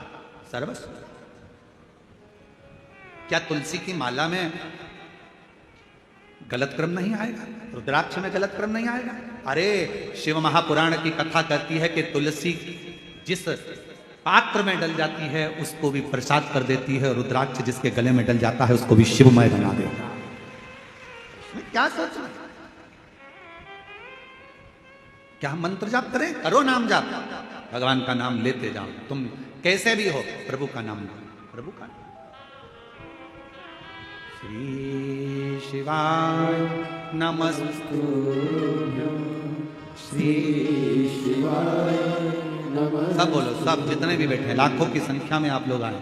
सर्वस्व। क्या तुलसी की माला में गलत क्रम नहीं आएगा? रुद्राक्ष में गलत क्रम नहीं आएगा? अरे शिव महापुराण की कथा कहती है कि तुलसी जिस पात्र में डल जाती है उसको भी प्रसाद कर देती है, रुद्राक्ष जिसके गले में डल जाता है उसको भी शिवमय बना देता है। क्या सोच रहे? क्या हम मंत्र जाप करें? करो नाम जाप, भगवान का नाम लेते जाओ, तुम कैसे भी हो प्रभु का नाम लो, प्रभु का। श्री शिवाय नमस्तुभ्यं, श्री शिवाय नमः। सब बोलो, सब जितने भी बैठे, लाखों की संख्या में आप लोग आए,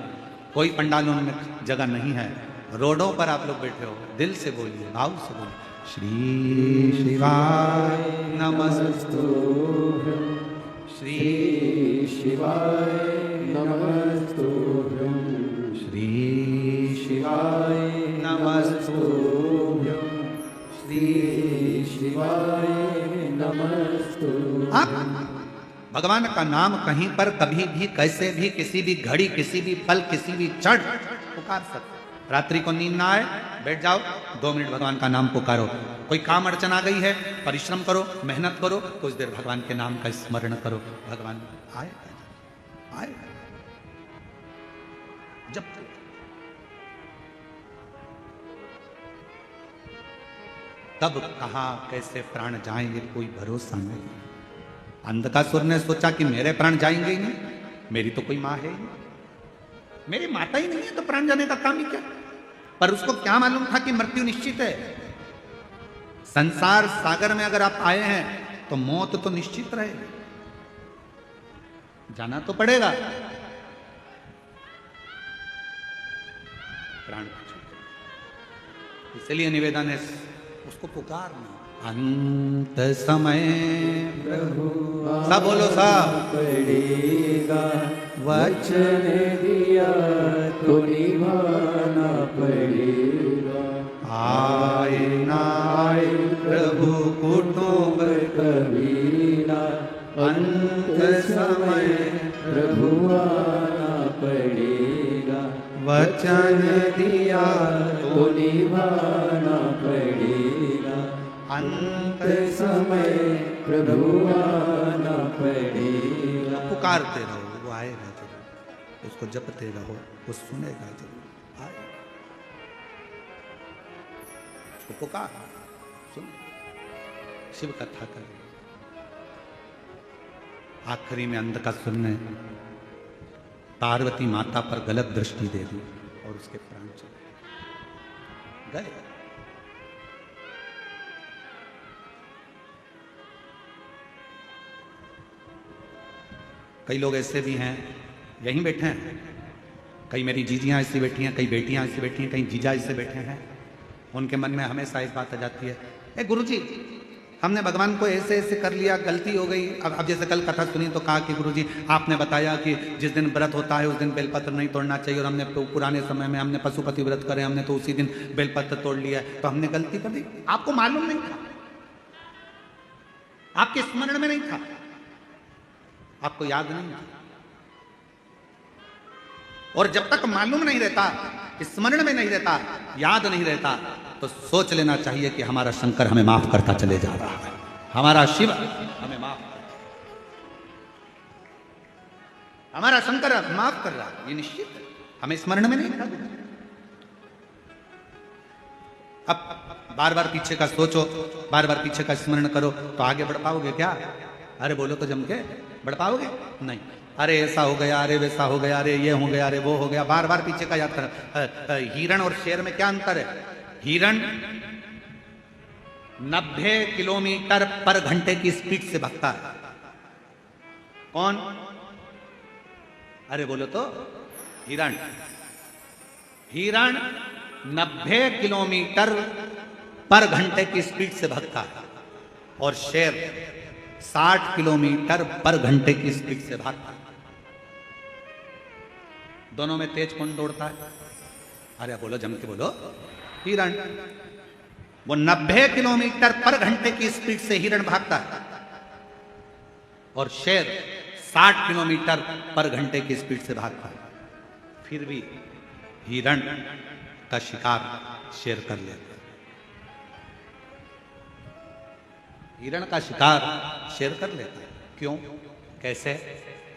कोई पंडालों में जगह नहीं है, रोडों पर आप लोग बैठे हो, दिल से बोलिए, भाव से बोलिए, श्री शिवाय नमस्तुभ्यं, श्री शिवाय नमस्तुभ्यं, श्री शिवाय नमस्तुभ्यं, श्री शिवाय नमस्तुभ्यं। भगवान का नाम कहीं पर कभी भी कैसे भी किसी भी घड़ी किसी भी पल किसी भी क्षण पुकार सकते। रात्रि को नींद ना आए, बैठ जाओ, 2 मिनट भगवान का नाम पुकारो। कोई काम अड़चन आ गई है, परिश्रम करो, मेहनत करो, कुछ देर भगवान के नाम का स्मरण करो, भगवान आए आए। जब तब कहां कैसे प्राण जाएंगे कोई भरोसा नहीं। अंधकासुर ने सोचा कि मेरे प्राण जाएंगे ही नहीं, मेरी तो कोई माँ है ही नहीं, मेरी माता ही नहीं है तो प्राण जाने का काम ही क्या। पर उसको क्या मालूम था कि मृत्यु निश्चित है। संसार सागर में अगर आप आए हैं तो मौत तो निश्चित रहेगी, जाना तो पड़ेगा। प्राण को छूटे, इसलिए निवेदन है उसको पुकारना। अंत समय प्रभु सब बोलो सब पड़ेगा, वचन दिया तो निभाना पड़ेगा। आए ना आए प्रभु कुटुंब कबीरा, अंत समय प्रभु आना पड़ेगा, वचन दिया तो निभाना पड़ेगा। अंत समय प्रभु आना पड़ेगा। पुकारते रहो, वो आएगा जरूर, उसको जपते रहो, वो सुनेगा जरूर, आएगा। उसको पुकार, सुन, शिव कथा करें। आखिरी में अंत का सुनने पार्वती माता पर गलत दृष्टि दे दी और उसके प्राण चले गए। कई लोग ऐसे भी हैं, यहीं बैठे हैं, कई मेरी जीजियां ऐसी बैठी हैं, कई बेटियां ऐसी बैठी हैं, कई जीजा ऐसे बैठे हैं। उनके मन में हमेशा एक बात आ जाती है, ए गुरुजी, हमने भगवान को ऐसे ऐसे कर लिया, गलती हो गई। अब जैसे कल कथा सुनी तो कहा कि गुरुजी आपने बताया कि जिस दिन व्रत होता है उस दिन बेलपत्र नहीं तोड़ना चाहिए, और हमने पुराने समय में हमने पशुपति व्रत करे, हमने तो उसी दिन बेलपत्र तोड़ लिया, तो हमने गलती कर दी। आपको मालूम नहीं था, आपके स्मरण में नहीं था, आपको याद नहीं था। और जब तक मालूम नहीं रहता, स्मरण में नहीं रहता, याद नहीं रहता, तो सोच लेना चाहिए कि हमारा शंकर हमें माफ करता चले जा रहा है, हमारा शिव हमें माफ कर, हमारा शंकर माफ कर रहा है, ये निश्चित है। हमें स्मरण में नहीं था। अब बार बार पीछे का सोचो, बार बार पीछे का स्मरण करो तो आगे बढ़ पाओगे क्या? अरे बोलो तो जम के बढ़ पाओगे? नहीं। अरे ऐसा हो गया, अरे वैसा हो गया, अरे ये हो गया, अरे वो हो गया, बार बार पीछे का याद कर। हिरण और शेर में क्या अंतर है? हिरण 90 किलोमीटर पर घंटे की स्पीड से भागता है। कौन? अरे बोलो तो हिरण। हिरण 90 किलोमीटर पर घंटे की स्पीड से भागता है और शेर 60 किलोमीटर पर घंटे की स्पीड से भागता है। दोनों में तेज कौन दौड़ता है? अरे बोलो जम के बोलो, हिरण। वो 90 किलोमीटर पर घंटे की स्पीड से हिरण भागता है और शेर 60 किलोमीटर पर घंटे की स्पीड से भागता है। फिर भी हिरण का शिकार शेर कर लेता है। हिरण का शिकार शेर कर लेता है। क्यों? कैसे?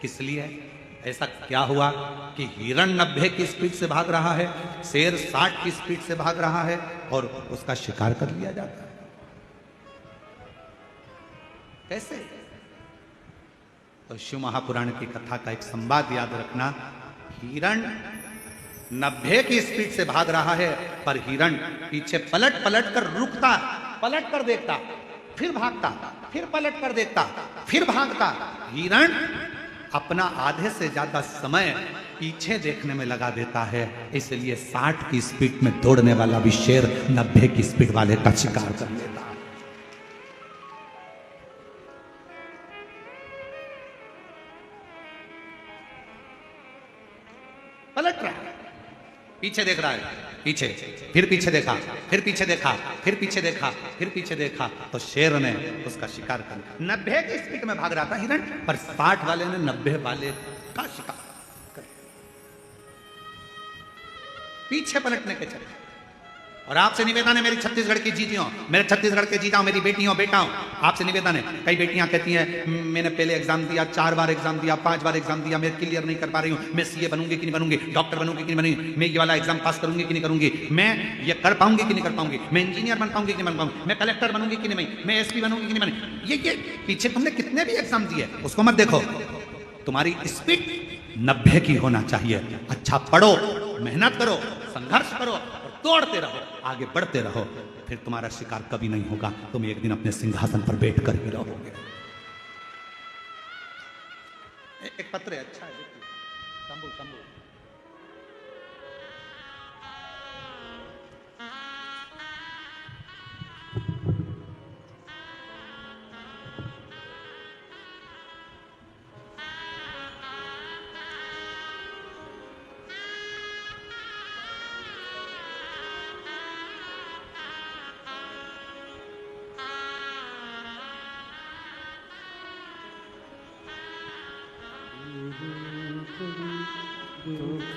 किस लिए? ऐसा क्या हुआ कि हिरण 90 की स्पीड से भाग रहा है, शेर 60 की स्पीड से भाग रहा है और उसका शिकार कर लिया जाता है? कैसे? तो शिव महापुराण की कथा का एक संवाद याद रखना। हिरण 90 की स्पीड से भाग रहा है, पर हिरण पीछे पलट पलट कर रुकता, पलट कर देखता, फिर भागता, फिर पलट कर देखता, फिर भागता। हिरण अपना आधे से ज्यादा समय पीछे देखने में लगा देता है, इसलिए 60 की स्पीड में दौड़ने वाला भी शेर 90 की स्पीड वाले का शिकार कर लेता है। पलट रहा है, पीछे देख रहा है, पीछे, फिर पीछे देखा, फिर पीछे देखा, फिर पीछे देखा, फिर पीछे देखा, तो शेर ने उसका शिकार कर लिया। 90 की स्पीड में भाग रहा था हिरण, पर 60 वाले ने 90 वाले का शिकार कर लिया, पीछे पलटने के चलते। और आपसे निवेदन है मेरी छत्तीसगढ़ की जीजियों, मेरे छत्तीसगढ़ के जीजाओं, मेरी बेटियों बेटाओं, आपसे निवेदन है। कई बेटियां कहती हैं मैंने पहले एग्जाम दिया, 4 बार एग्जाम दिया, 5 बार एग्जाम दिया, मैं क्लियर नहीं कर पा रही हूं, मैं सीए बनूंगी कि नहीं बनूंगी, डॉक्टर बनूंगी कि नहीं बनूंगी, मैं ये वाला एग्जाम पास करूंगी कि नहीं करूंगी, मैं ये कर पाऊंगी कि नहीं कर पाऊंगी, मैं इंजीनियर बन पाऊंगी कि नहीं बन पाऊंगी, मैं कलेक्टर बनूंगी कि नहीं, मैं एसपी बनूंगी कि नहीं बनूंगी। ये पीछे तुमने कितने भी एग्जाम दिए उसको मत देखो, तुम्हारी स्पीड 90 की होना चाहिए। अच्छा पढ़ो, मेहनत करो, संघर्ष करो और दौड़ते रहो, आगे बढ़ते रहो, फिर तुम्हारा शिकार कभी नहीं होगा, तुम एक दिन अपने सिंहासन पर बैठ कर ही रहोगे। एक पत्र है, अच्छा है, देखिए, शंभू शंभू। दुख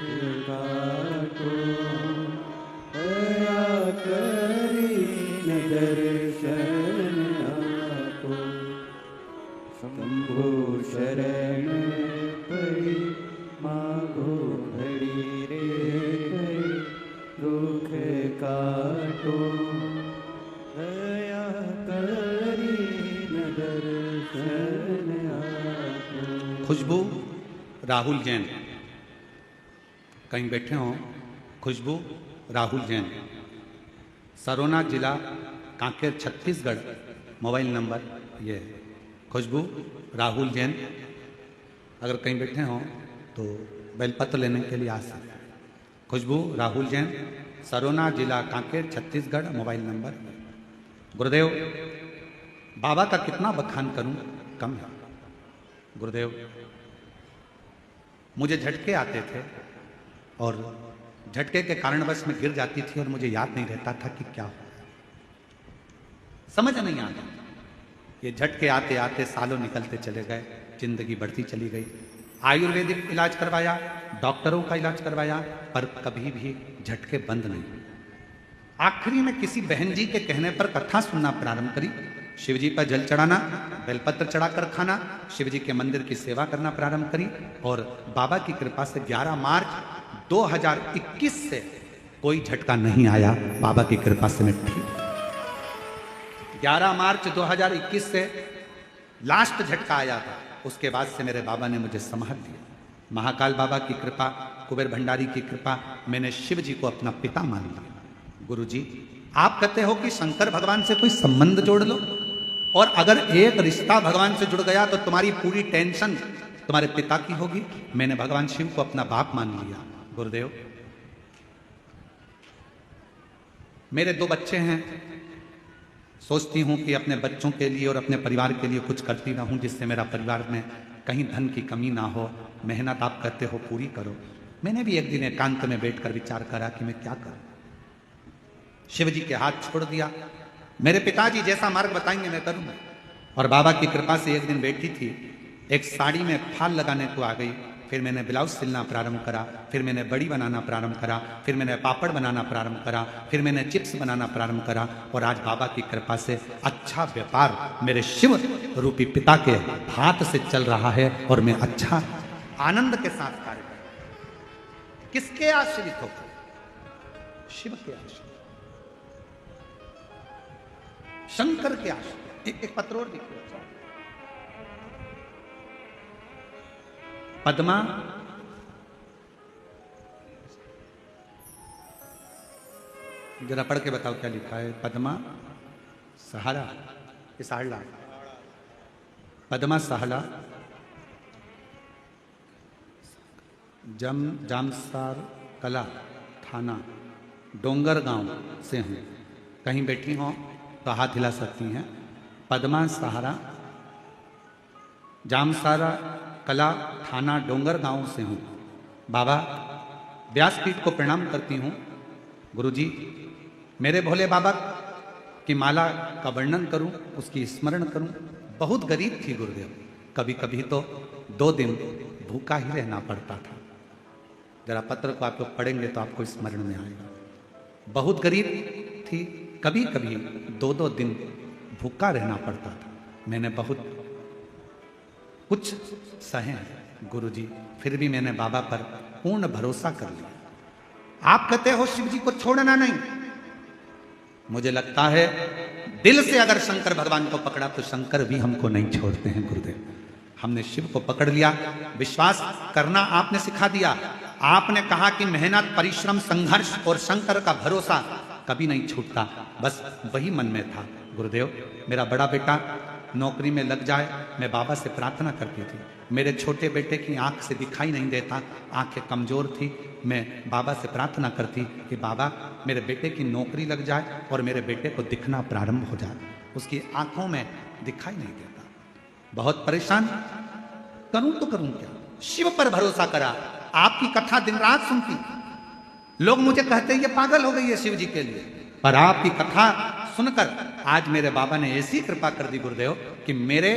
काटो दया करी न दर्शन आपो, शंभु शरण पड़ी मागो घड़ी रे घड़ी, दुख काटो दया करी न दर्शन आपो। खुशबू राहुल जैन, कहीं बैठे हो? खुशबू राहुल जैन, सरोना जिला कांकेर छत्तीसगढ़, मोबाइल नंबर ये है। खुशबू राहुल जैन, अगर कहीं बैठे हो तो बेलपत्र लेने के लिए आ सकते हैं। खुशबू राहुल जैन, सरोना जिला कांकेर छत्तीसगढ़, मोबाइल नंबर। गुरुदेव, बाबा का कितना बखान करूं, कम है। गुरुदेव, मुझे झटके आते थे और झटके के कारणवश मैं गिर जाती थी और मुझे याद नहीं रहता था कि क्या हो, समझ नहीं आता। ये झटके आते आते सालों निकलते चले गए, जिंदगी बढ़ती चली गई। आयुर्वेदिक इलाज करवाया, डॉक्टरों का इलाज करवाया, पर कभी भी झटके बंद नहीं। आखिरी में किसी बहन जी के कहने पर कथा सुनना प्रारंभ करी, शिव जी पर जल चढ़ाना, बेलपत्र चढ़ाकर खाना, शिव जी के मंदिर की सेवा करना प्रारंभ करी, और बाबा की कृपा से 11 मार्च 2021 से कोई झटका नहीं आया। बाबा की कृपा से मैं ठीक। 11 मार्च 2021 से लास्ट झटका आया था, उसके बाद से मेरे बाबा ने मुझे समाध दिया। महाकाल बाबा की कृपा, कुबेर भंडारी की कृपा, मैंने शिव जी को अपना पिता मान लिया। गुरु जी, आप कहते हो कि शंकर भगवान से कोई संबंध जोड़ लो, और अगर एक रिश्ता भगवान से जुड़ गया तो तुम्हारी पूरी टेंशन तुम्हारे पिता की होगी। मैंने भगवान शिव को अपना बाप मान लिया। गुरुदेव, मेरे 2 बच्चे हैं, सोचती हूं कि अपने बच्चों के लिए और अपने परिवार के लिए कुछ करती रहूं, जिससे मेरा परिवार में कहीं धन की कमी ना हो। मेहनत आप करते हो पूरी करो। मैंने भी एक दिन एकांत में बैठकर विचार करा कि मैं क्या करूं। शिव जी के हाथ छोड़ दिया। मेरे पिताजी जैसा मार्ग बताएंगे मैं करूंगा। और बाबा की कृपा से एक दिन बैठी थी, एक साड़ी में फाल लगाने को आ गई। फिर मैंने ब्लाउज सिलना प्रारंभ करा, फिर मैंने बड़ी बनाना प्रारंभ करा, फिर मैंने पापड़ बनाना प्रारंभ करा, फिर मैंने चिप्स बनाना प्रारंभ करा, और आज बाबा की कृपा से अच्छा व्यापार मेरे शिव रूपी पिता के हाथ से चल रहा है, और मैं अच्छा आनंद के साथ कार्य कर रहा हूं। किसके आश्रित होकर? शिव के आश्रित, शंकर के आश्रित। एक पत्र और देखिए, पद्मा जरा पढ़ के बताओ क्या लिखा है। पद्मा सहारा, साहला, पद्मा सहाला, जामसार कला थाना डोंगर गांव से हूँ। कहीं बैठी हो तो हाथ हिला सकती हैं। पद्मा सहारा, जामसारा कला थाना डोंगर गांव से हूँ। बाबा, व्यासपीठ को प्रणाम करती हूँ। गुरुजी, मेरे भोले बाबा की माला का वर्णन करूं, उसकी स्मरण करूं। बहुत गरीब थी गुरुदेव, कभी कभी तो 2 दिन भूखा ही रहना पड़ता था। जरा पत्र को आप लोग पढ़ेंगे तो आपको स्मरण में आएगा। बहुत गरीब थी, कभी कभी 2-2 दिन भूखा रहना पड़ता था। मैंने बहुत कुछ सहे गुरुजी, फिर भी मैंने बाबा पर पूर्ण भरोसा कर लिया। आप कहते हो शिव जी को छोड़ना नहीं, मुझे लगता है दिल से अगर शंकर भगवान को पकड़ा तो शंकर भी हमको नहीं छोड़ते हैं गुरुदेव। हमने शिव को पकड़ लिया, विश्वास करना आपने सिखा दिया, आपने कहा कि मेहनत, परिश्रम, संघर्ष और शंकर का भरोसा कभी नहीं छूटता। बस वही मन में था। गुरुदेव, मेरा बड़ा बेटा नौकरी में लग जाए, मैं बाबा से प्रार्थना करती थी। मेरे छोटे बेटे की आंख से दिखाई नहीं देता, आंखें कमजोर थी। मैं बाबा से प्रार्थना करती कि बाबा मेरे बेटे की नौकरी लग जाए और मेरे बेटे को दिखना प्रारंभ हो जाए। उसकी आंखों में दिखाई नहीं देता, बहुत परेशान, करूं तो करूं क्या। शिव पर भरोसा करा, आपकी कथा दिन रात सुनती। लोग मुझे कहते ये पागल हो गई है शिव जी के लिए, पर आपकी कथा सुनकर आज मेरे बाबा ने ऐसी कृपा कर दी गुरुदेव कि मेरे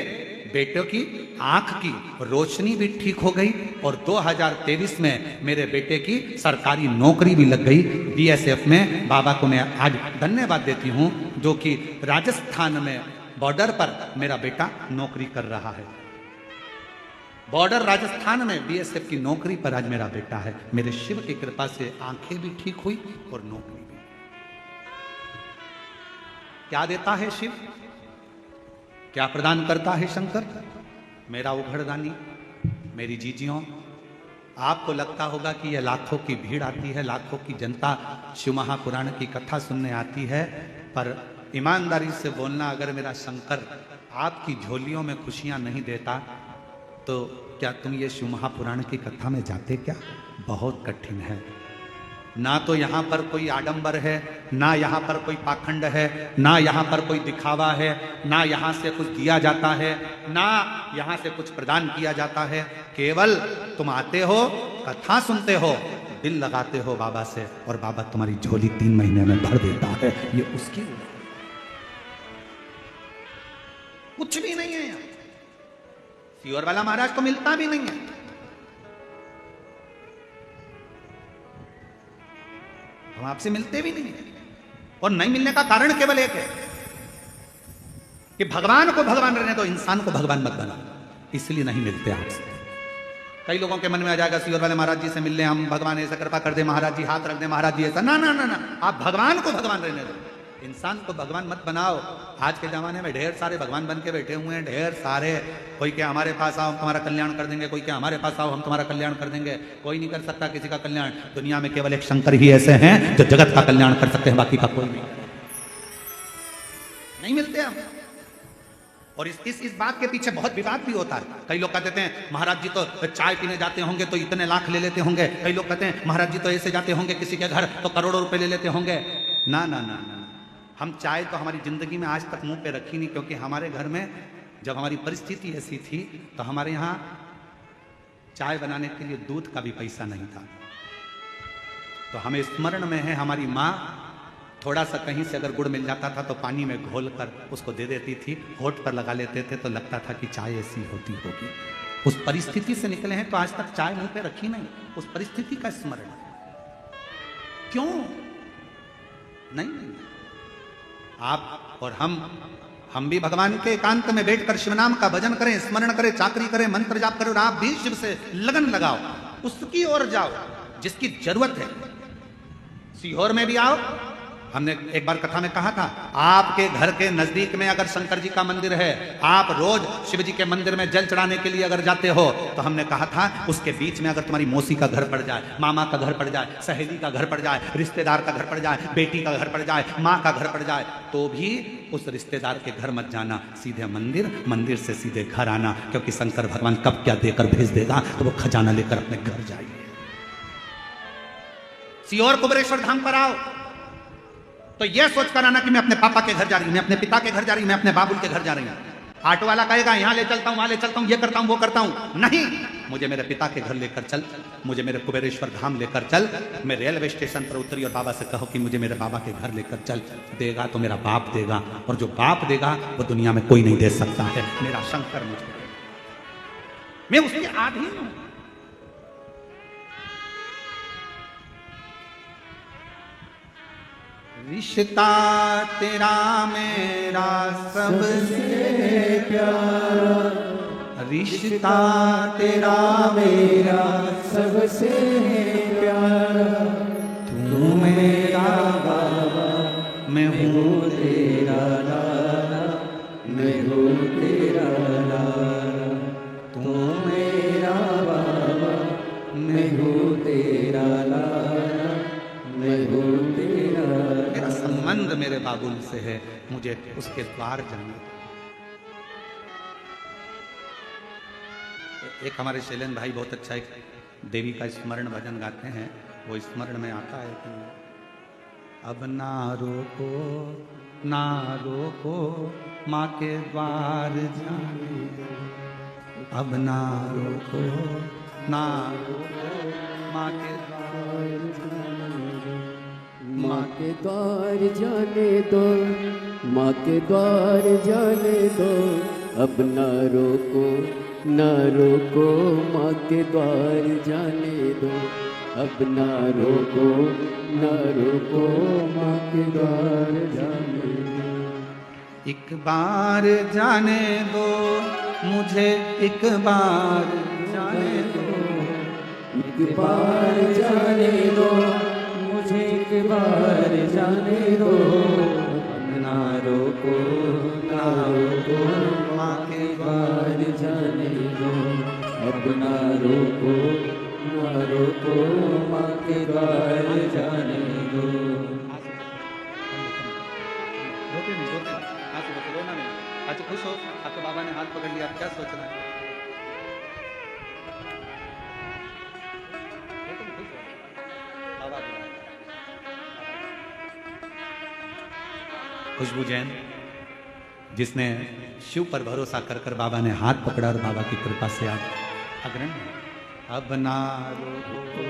बेटे की आंख की रोशनी भी ठीक हो गई और 2023 में मेरे बेटे की सरकारी नौकरी भी लग गई बीएसएफ में। बाबा को मैं आज धन्यवाद देती हूं, जो कि राजस्थान में बॉर्डर पर मेरा बेटा नौकरी कर रहा है। बॉर्डर राजस्थान में बीएसएफ की नौकरी पर आज मेरा बेटा है। मेरे शिव की कृपा से आंखें भी ठीक हुई और नौकरी भी। क्या देता है शिव, क्या प्रदान करता है शंकर? मेरा उघड़दानी, मेरी जीजियों, आपको लगता होगा कि यह लाखों की भीड़ आती है, लाखों की जनता शिव महापुराण की कथा सुनने आती है, पर ईमानदारी से बोलना, अगर मेरा शंकर आपकी झोलियों में खुशियां नहीं देता तो क्या तुम ये शिव महापुराण की कथा में जाते क्या? बहुत कठिन है। ना तो यहाँ पर कोई आडंबर है, ना यहाँ पर कोई पाखंड है, ना यहाँ पर कोई दिखावा है, ना यहाँ से कुछ दिया जाता है, ना यहाँ से कुछ प्रदान किया जाता है। केवल तुम आते हो, कथा सुनते हो, दिल लगाते हो बाबा से, और बाबा तुम्हारी झोली 3 महीने में भर देता है। ये उसकी कुछ भी नहीं है यहाँ। सीहोर वाला महाराज तो मिलता भी नहीं है। हम आपसे मिलते भी नहीं, और नहीं मिलने का कारण केवल एक है कि भगवान को भगवान रहने दो, इंसान को भगवान मत बनाओ, इसलिए नहीं मिलते आपसे। कई लोगों के मन में आ जाएगा सीहोर वाले महाराज जी से मिलने, हम भगवान ऐसा कृपा कर दे, महाराज जी हाथ रख दे, महाराज जी ऐसा। ना ना ना ना, आप भगवान को भगवान रहने दो, इंसान को भगवान मत बनाओ। आज के जमाने में ढेर सारे भगवान बन के बैठे हुए हैं, ढेर सारे। कोई क्या हमारे पास आओ हम तुम्हारा कल्याण कर देंगे, कोई क्या हमारे पास आओ हम तुम्हारा कल्याण कर देंगे। कोई नहीं कर सकता किसी का कल्याण। दुनिया में केवल एक शंकर ही ऐसे हैं जो जगत का कल्याण कर सकते हैं, बाकी का कोई नहीं मिलते हम। और इस बात के पीछे बहुत विवाद भी होता है। कई लोग कहते हैं महाराज जी तो चाय पीने जाते होंगे तो इतने लाख ले लेते होंगे। कई लोग कहते हैं महाराज जी तो ऐसे जाते होंगे किसी के घर तो करोड़ों रुपए ले लेते होंगे। ना ना ना ना, हम चाय तो हमारी जिंदगी में आज तक मुंह पे रखी नहीं, क्योंकि हमारे घर में जब हमारी परिस्थिति ऐसी थी तो हमारे यहाँ चाय बनाने के लिए दूध का भी पैसा नहीं था। तो हमें स्मरण में है, हमारी माँ थोड़ा सा कहीं से अगर गुड़ मिल जाता था तो पानी में घोल कर उसको दे देती थी, होठ पर लगा लेते थे तो लगता था कि चाय ऐसी होती होगी। उस परिस्थिति से निकले हैं तो आज तक चाय मुंह पे रखी नहीं। उस परिस्थिति का स्मरण क्यों नहीं? आप और हम भी भगवान के एकांत में बैठकर शिव नाम का भजन करें, स्मरण करें, चाकरी करें, मंत्र जाप करें, और आप भी शिव से लगन लगाओ, उसकी ओर जाओ जिसकी जरूरत है। सीहोर में भी आओ। हमने एक बार कथा में कहा था, आपके घर के नजदीक में अगर शंकर जी का मंदिर है, आप रोज शिव जी के मंदिर में जल चढ़ाने के लिए अगर जाते हो, तो हमने कहा था उसके बीच में अगर तुम्हारी मौसी का घर पड़ जाए, मामा का घर पड़ जाए, सहेली का घर पड़ जाए, रिश्तेदार का घर पड़ जाए, बेटी का घर पड़ जाए, माँ का घर पड़ जाए, तो भी उस रिश्तेदार के घर मत जाना, सीधे मंदिर, मंदिर से सीधे घर आना, क्योंकि शंकर भगवान कब क्या देकर भेज देगा तो वो खजाना लेकर अपने घर जाइए। सीहोर कुबेरेश्वर धाम पर आओ तो यह सोच कर आना कि मैं अपने पापा के घर जा रही हूं, मैं अपने पिता के घर जा रही हूं, मैं अपने बाबुल के घर जा रही हूं। ऑटो वाला कहेगा यहाँ ले चलता हूं, वहां ले चलता हूं, ये करता हूं, वो करता हूं। नहीं, मुझे मेरे पिता के घर लेकर चल, मुझे मेरे कुबेरेश्वर धाम लेकर चल। मैं रेलवे स्टेशन पर उतरी और बाबा से कहो कि मुझे मेरे बाबा के घर लेकर चल। देगा तो मेरा बाप देगा, और जो बाप देगा वो दुनिया में कोई नहीं दे सकता है। मेरा शंकर मुझे, मैं उसके आधीन हूं। रिश्ता तेरा मेरा सबसे प्यारा, रिश्ता तेरा मेरा सबसे प्यारा, तू मेरा बाबा मैं हूँ तेरा लाला, मैं हूँ तेरा लाला, तू मेरा बाबा, मैं हूँ तेरा बुलंद मेरे बाबुल से है, मुझे उसके द्वार जाने। एक हमारे शैलेंद्र भाई बहुत अच्छा एक देवी का स्मरण भजन गाते हैं, वो स्मरण में आता है कि अब ना रोको ना रोको माँ के द्वार जाने दो, अब ना रोको ना रोको माँ के द्वार जाने दो, माँ के द्वार जाने दो, माँ के द्वार जाने दो, अब न रोको न रोको माँ के द्वार जाने दो, अब न रोको न रोको माँ के द्वार जाने दो। एक बार जाने दो मुझे, एक बार जाने दो, एक बार जाने दो मुझे, एक बार जाने दो, ना रोको ना रोको माँ के द्वार जाने दो, अब ना रोको माँ के द्वार जाने दो। रोते नहीं, रोते नहीं, आंसू बचे, रोना नहीं। आज खुश हो, आपके बाबा ने हाथ पकड़ लिया, क्या सोच रहा है? रोते नहीं, खुश हो। बाबा बुलाए। खुशबू जैन, जिसने शिव पर भरोसा कर कर बाबा ने हाथ पकड़ा और बाबा की कृपा से आज अग्रणी है। अब ना रोको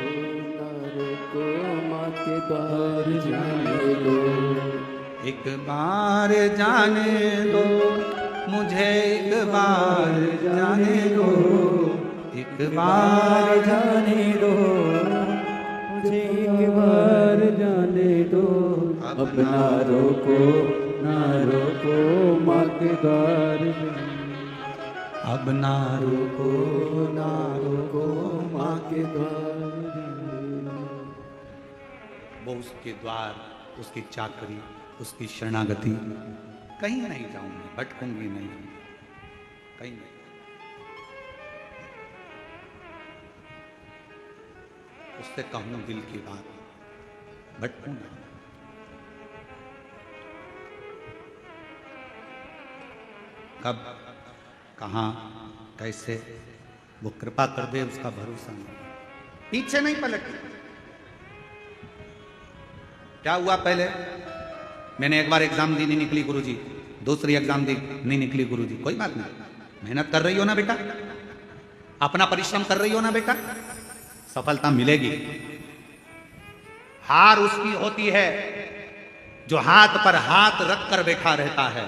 माँ के द्वार जाने दो, एक बार जाने दो मुझे, एक बार जाने दो, एक बार जाने दो मुझे, एक बार जाने दो, अब ना रोको माँ के द्वार जाने, अब ना रोको माँ के द्वार जाने। वो उसके द्वार, उसकी चाकरी, उसकी शरणागति, कहीं नहीं जाऊंगी, भटकूंगी नहीं, कहीं नहीं। उससे कहूं दिल की बात, भटकूं नहीं। कब, कहां, कैसे वो कृपा कर दे, उसका भरोसा नहीं, पीछे नहीं पलटे। क्या हुआ पहले, मैंने एक बार एग्जाम दी, नहीं निकली गुरुजी, दूसरी एग्जाम दी, नहीं निकली गुरुजी, कोई बात नहीं, मेहनत कर रही हो ना बेटा, अपना परिश्रम कर रही हो ना बेटा, सफलता मिलेगी। हार उसकी होती है जो हाथ पर हाथ रख कर बैठा रहता है,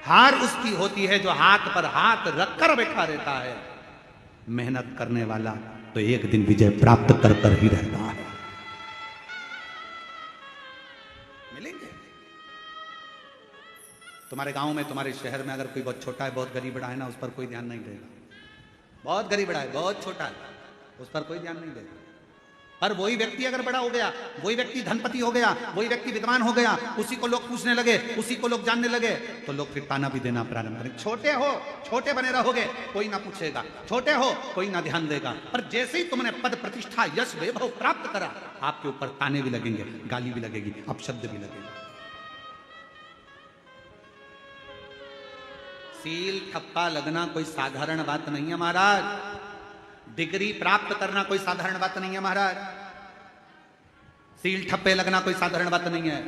हार उसकी होती है जो हाथ पर हाथ रख कर बैठा रहता है। मेहनत करने वाला तो एक दिन विजय प्राप्त कर कर ही रहता है। मिलेंगे तुम्हारे गांव में, तुम्हारे शहर में अगर कोई बहुत छोटा है, बहुत गरीब बड़ा है ना, उस पर कोई ध्यान नहीं देगा। बहुत गरीब बड़ा है, बहुत छोटा है, उस पर कोई ध्यान नहीं देगा। पर वही व्यक्ति अगर बड़ा हो गया, वही व्यक्ति धनपति हो गया, वही व्यक्ति विद्वान हो गया, उसी को लोग पूछने लगे, उसी को लोग जानने लगे, तो लोग फिर ताना भी देना प्रारंभ करेंगे। छोटे हो, छोटे बने रहोगे, कोई ना पूछेगा, छोटे हो कोई ना ध्यान देगा, पर जैसे ही तुमने पद प्रतिष्ठा यश वैभव प्राप्त करा, आपके ऊपर ताने भी लगेंगे, गाली भी लगेगी, अपशब्द भी लगेगा। सील ठप्पा लगना कोई साधारण बात नहीं है महाराज, डिग्री प्राप्त करना कोई साधारण बात नहीं है महाराज, सील ठप्पे लगना कोई साधारण बात नहीं है।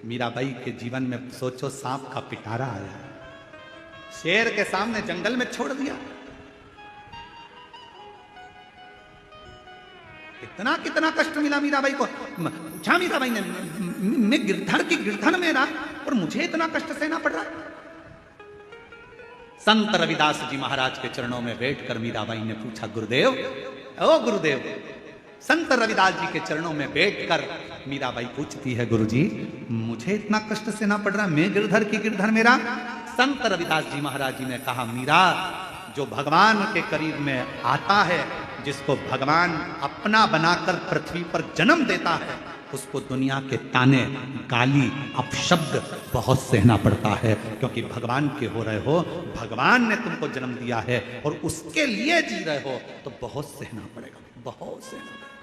मीराबाई के जीवन में सोचो, सांप का पिटारा आया, शेर के सामने जंगल में छोड़ दिया, कितना कितना कष्ट मिला मीराबाई को। पूछा मीराबाई ने, मैं गिरधर की गिरधर मेरा और मुझे इतना कष्ट सहना पड़ रहा। संत रविदास जी महाराज के चरणों में बैठकर मीराबाई ने पूछा, गुरुदेव, ओ गुरुदेव, संत रविदास जी के चरणों में बैठकर मीराबाई पूछती है, गुरुजी मुझे इतना कष्ट सहना पड़ रहा, मैं गिरधर की गिरधर मेरा। संत रविदास जी महाराज जी ने कहा, मीरा, जो भगवान के करीब में आता है, जिसको भगवान अपना बनाकर पृथ्वी पर जन्म देता है, उसको दुनिया के ताने, गाली, अपशब्द बहुत सहना पड़ता है, क्योंकि भगवान के हो रहे हो, भगवान ने तुमको जन्म दिया है और उसके लिए जी रहे हो, तो बहुत सहना पड़ेगा, बहुत सहना पड़ेगा,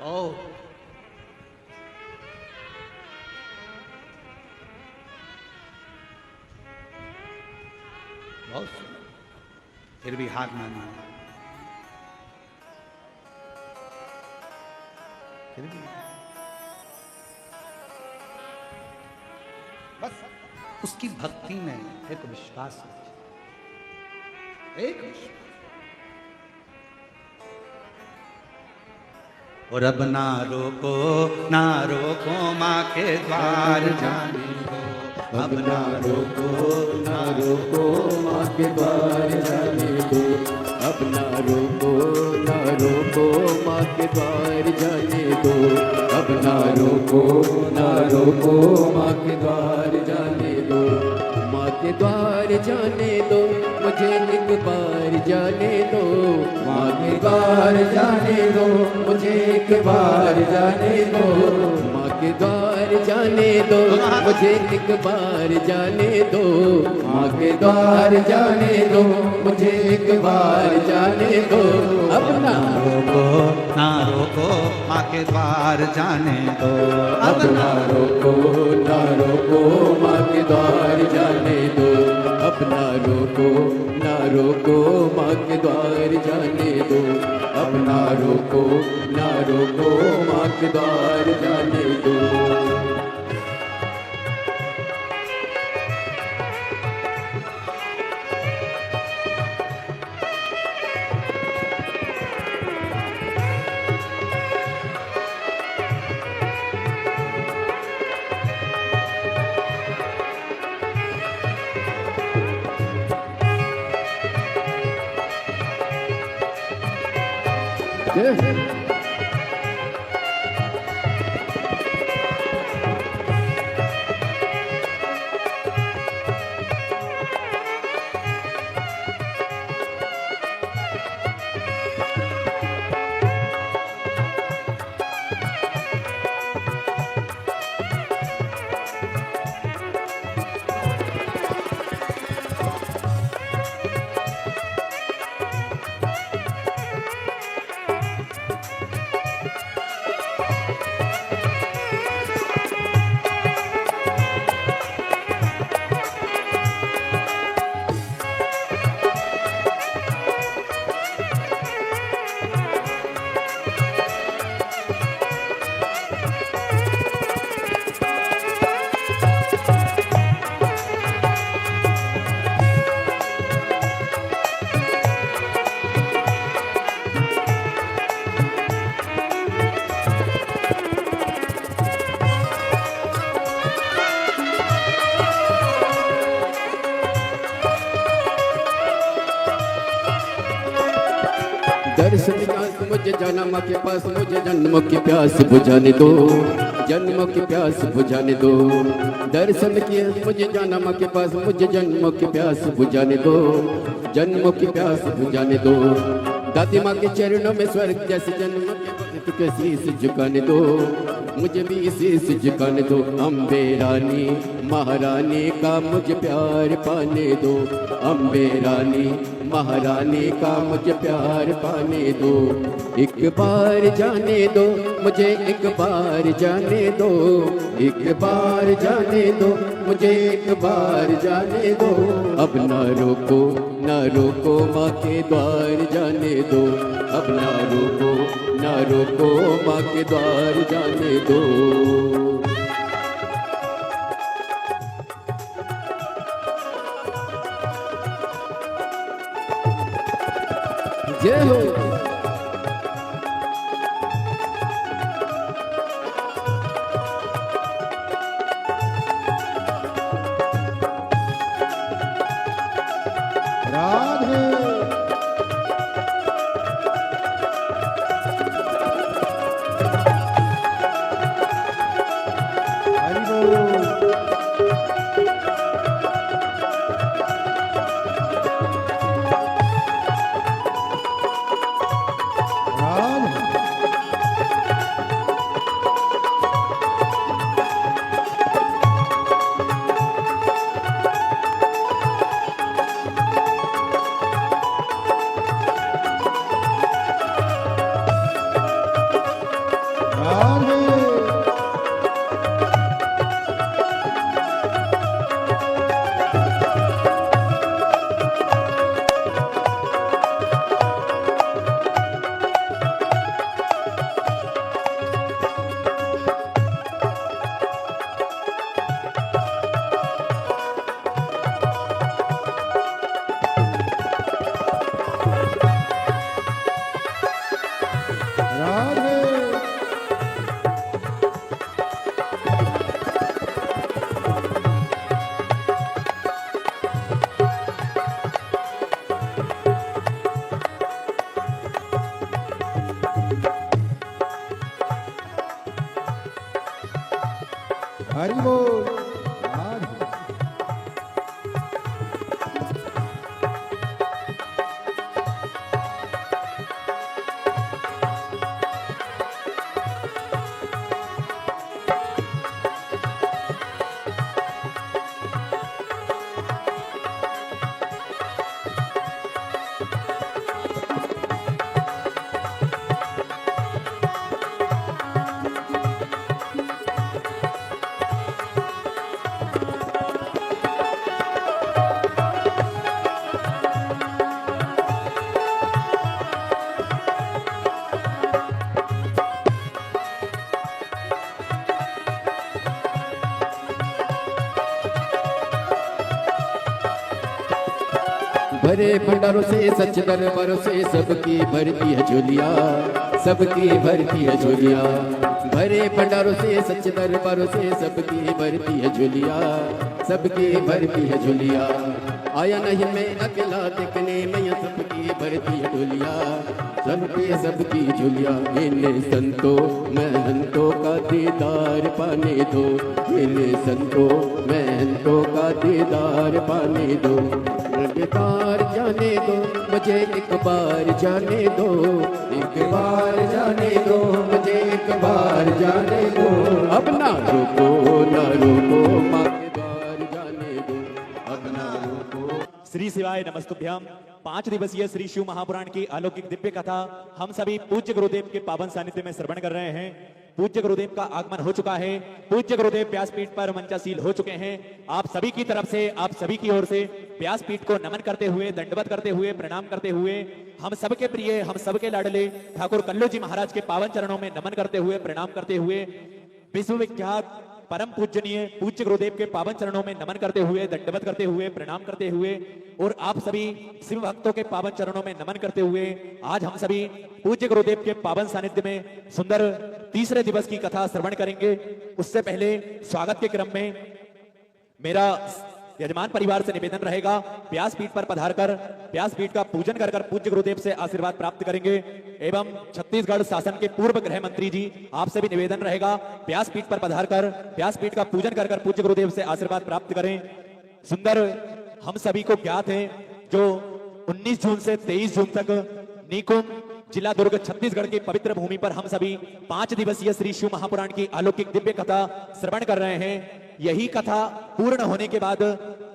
बहुत। बहुत फिर भी हार माना, फिर भी बस उसकी भक्ति में एक विश्वास है, एक विश्वास। और अब ना रोको माँ के द्वार जाने दो, अब ना रोको माँ के द्वार जाने दो, अब ना रोको माँ के द्वार जाने दो, अब ना रोको माँ के द्वार जाने दो, माँ के द्वार जाने दो, मुझे एक बार जाने दो, माँ के द्वार जाने दो, मुझे एक बार जाने दो, माँ के द्वार जाने दो, मुझे एक बार जाने दो, माँ के द्वार जाने दो, मुझे एक बार जाने दो, अब ना रोको माँ के द्वार जाने दो, अब ना रोको माँ के द्वार जाने दो, अब ना रोको माँ के द्वार जाने दो, अब ना रोको माँ के द्वार जाने दो। दर्शन प्यास मुझे जाना माँ के पास, मुझे जन्म की प्यास बुझाने दो, जन्म की प्यास बुझाने दो, दर्शन की मुझे जाना माँ के पास, मुझे जन्म की प्यास बुझाने दो, जन्म की प्यास बुझाने दो, दादी माँ के चरणों में स्वर्ग जैसे जन्म के शीश झुकाने दो, मुझे भी शीश झुकाने दो, अम्बे रानी महारानी का मुझे प्यार पाने दो, अम्बे रानी महारानी का मुझे प्यार पाने दो, एक बार जाने दो, मुझे एक बार जाने दो, एक बार जाने दो, मुझे एक बार जाने दो, अब ना रोको माँ के द्वार जाने दो, अब ना रोको माँ के द्वार जाने दो। जय हो। राधे हरि बोल। राधे हरि बोल राधे। भरे भंडारों से सच दरबारों से सबकी भरती है झोलिया, सबकी भरती है झोलिया। भरे भंडारों से सच दरबारों से सबकी भरती है झोलिया, सबकी भरती है झोलिया। आया नहीं मैं अकेला देखने में ये सबकी भरती है झोलिया, सबकी झोलिया। मेरे संतों महंतों का दीदार पाने दो, मेरे संतों महंतों का दीदार पाने दो। तार जाने दो मुझे एक बार जाने दो, एक बार जाने दो मुझे एक बार जाने दो। अब ना रोको माँ के द्वार जाने दो, अब ना रोको। श्री शिवाय नमस्तुभ्यम। 5 दिवसीय श्री शिव महापुराण की अलौकिक दिव्य कथा हम सभी पूज्य गुरुदेव के पावन सानिध्य में श्रवण कर रहे हैं। पूज्य गुरुदेव का आगमन हो चुका है, पूज्य गुरुदेव व्यासपीठ पर मंचासील हो चुके हैं। आप सभी की तरफ से, आप सभी की ओर से व्यासपीठ को नमन करते हुए, दंडवत करते हुए, प्रणाम करते हुए, हम सबके प्रिय, हम सबके लाडले ठाकुर कल्लू जी महाराज के पावन चरणों में नमन करते हुए, प्रणाम करते हुए, विश्वविख्यात परम पूजनीय पूज्य गुरुदेव के पावन चरणों में नमन करते हुए, दंडवत करते हुए, प्रणाम करते हुए और आप सभी शिव भक्तों के पावन चरणों में नमन करते हुए आज हम सभी पूज्य गुरुदेव के पावन सानिध्य में सुंदर तीसरे दिवस की कथा श्रवण करेंगे। उससे पहले स्वागत के क्रम में मेरा यजमान परिवार से निवेदन रहेगा, व्यासपीठ पर पधारकर व्यासपीठ का पूजन कर पूज्य गुरुदेव से आशीर्वाद प्राप्त करेंगे। एवं छत्तीसगढ़ शासन के पूर्व गृह मंत्री जी, आपसे भी निवेदन रहेगा, व्यासपीठ पर पधारकर व्यासपीठ का पूजन कर पूज्य गुरुदेव से आशीर्वाद प्राप्त करें। सुंदर हम सभी को ज्ञात है जो 19 जून से 23 जून तक निकुंज जिला दुर्ग छत्तीसगढ़ की पवित्र भूमि पर हम सभी 5 दिवसीय श्री शिव महापुराण की अलौकिक दिव्य कथा श्रवण कर रहे हैं। यही कथा पूर्ण होने के बाद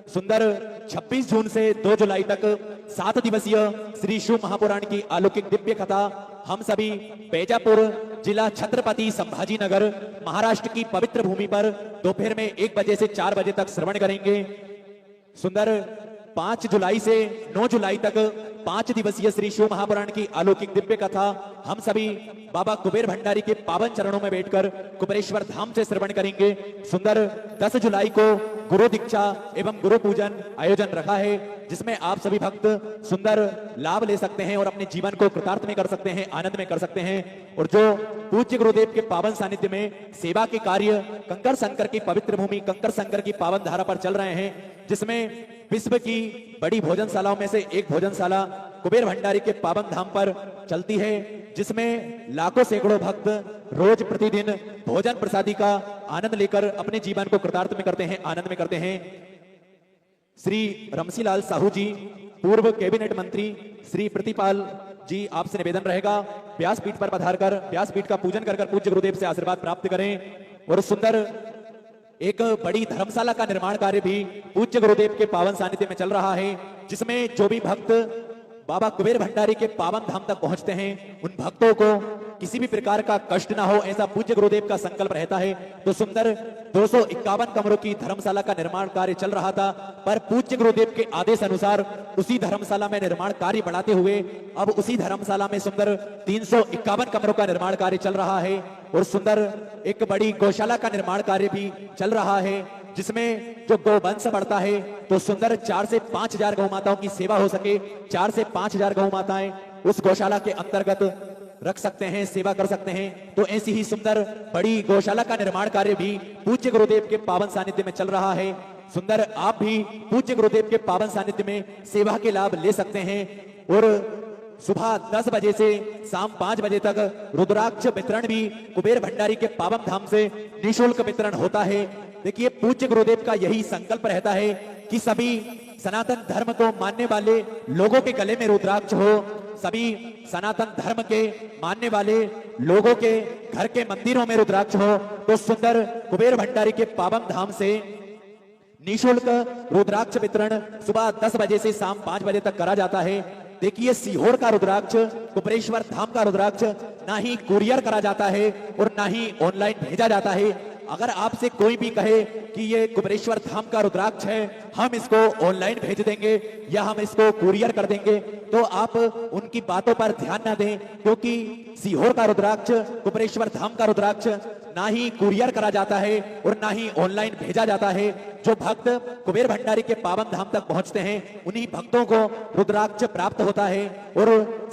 सुंदर 26 जून से 2 जुलाई तक 7 दिवसीय श्री शिव महापुराण की अलौकिक दिव्य कथा हम सभी बैजापुर जिला छत्रपति संभाजी नगर महाराष्ट्र की पवित्र भूमि पर दोपहर में 1 बजे से 4 बजे तक श्रवण करेंगे। सुंदर 5 जुलाई से 9 जुलाई तक 5 दिवसीय श्री शिव महापुराण की अलौकिक दिव्य कथा हम सभी बाबा कुबेर भंडारी के पावन चरणों में बैठकर कुबेरेश्वर धाम से श्रवण करेंगे। सुंदर 10 जुलाई को गुरु दीक्षा एवं गुरु पूजन आयोजन रखा है, जिसमें आप सभी भक्त सुंदर लाभ ले सकते हैं और अपने जीवन को कृतार्थ में कर सकते हैं, आनंद में कर सकते हैं। और जो पूज्य गुरुदेव के पावन सानिध्य में सेवा के कार्य कंकर शंकर की पवित्र भूमि कंकर शंकर की पावन धारा पर चल रहे हैं, जिसमें विश्व की बड़ी भोजनशालाओं में से एक भोजनशाला कुबेर भंडारी के पावन धाम पर चलती है, जिसमें लाखों सैकड़ों भक्त रोज प्रतिदिन भोजन प्रसादी का आनंद लेकर अपने जीवन को कृतार्थ में करते हैं, आनंद में करते हैं। श्री रमसीलाल साहू जी, पूर्व कैबिनेट मंत्री श्री प्रतिपाल जी, आपसे निवेदन रहेगा, व्यासपीठ पर पधारकर व्यासपीठ का पूजन कर पूज्य गुरुदेव से आशीर्वाद प्राप्त करें। और सुंदर एक बड़ी धर्मशाला का निर्माण कार्य भी पूज्य गुरुदेव के पावन सानिध्य में चल रहा है, जिसमें जो भी भक्त बाबा कुबेर भंडारी के पावन धाम तक पहुंचते हैं उन भक्तों को किसी भी प्रकार का कष्ट ना हो, ऐसा पूज्य गुरुदेव का संकल्प रहता है। तो सुंदर 251 कमरों की धर्मशाला का निर्माण कार्य चल रहा था, पर पूज्य गुरुदेव के आदेश अनुसार उसी धर्मशाला में निर्माण कार्य बढ़ाते हुए अब उसी धर्मशाला में सुंदर 351 कमरों का निर्माण कार्य चल रहा है। और सुंदर एक बड़ी गौशाला का निर्माण कार्य भी चल रहा है, जिसमें जो गौवंश बढ़ता है तो सुंदर 4 से 5 हजार गौ माताओं की सेवा हो सके, 4 से 5 हजार गौ माताएं उस गौशाला के अंतर्गत रख सकते हैं, सेवा कर सकते हैं। तो ऐसी ही सुंदर बड़ी गौशाला का निर्माण कार्य भी पूज्य गुरुदेव के पावन सानिध्य में चल रहा है। सुंदर आप भी पूज्य गुरुदेव के पावन सानिध्य में सेवा के लाभ ले सकते हैं। और सुबह 10 बजे से शाम 5 बजे तक रुद्राक्ष वितरण भी कुबेर भंडारी के पावन धाम से निःशुल्क वितरण होता है। देखिए पूज्य गुरुदेव का यही संकल्प रहता है कि सभी सनातन धर्म को मानने वाले लोगों के गले में रुद्राक्ष हो, सभी सनातन धर्म के मानने वाले लोगों के घर के मंदिरों में रुद्राक्ष हो। तो सुंदर कुबेर भंडारी के पावन धाम से निःशुल्क रुद्राक्ष वितरण सुबह 10 बजे से शाम 5 बजे तक करा जाता है। देखिए सीहोर का रुद्राक्ष, कुबेरेश्वर धाम का रुद्राक्ष ना ही कुरियर करा जाता है और ना ही ऑनलाइन भेजा जाता है। अगर आपसे कोई भी कहे कि ये कुबेरेश्वर धाम का रुद्राक्ष है, हम इसको ऑनलाइन भेज देंगे या हम इसको कुरियर कर देंगे, तो आप उनकी बातों पर ध्यान न दें, क्योंकि सीहोर का रुद्राक्ष, कुबेरेश्वर धाम का रुद्राक्ष ना ही कुरियर करा जाता है और ना ही ऑनलाइन भेजा जाता है। जो भक्त कुबेर भंडारी के पावन धाम तक पहुंचते हैं उन्हीं भक्तों को रुद्राक्ष प्राप्त होता है। और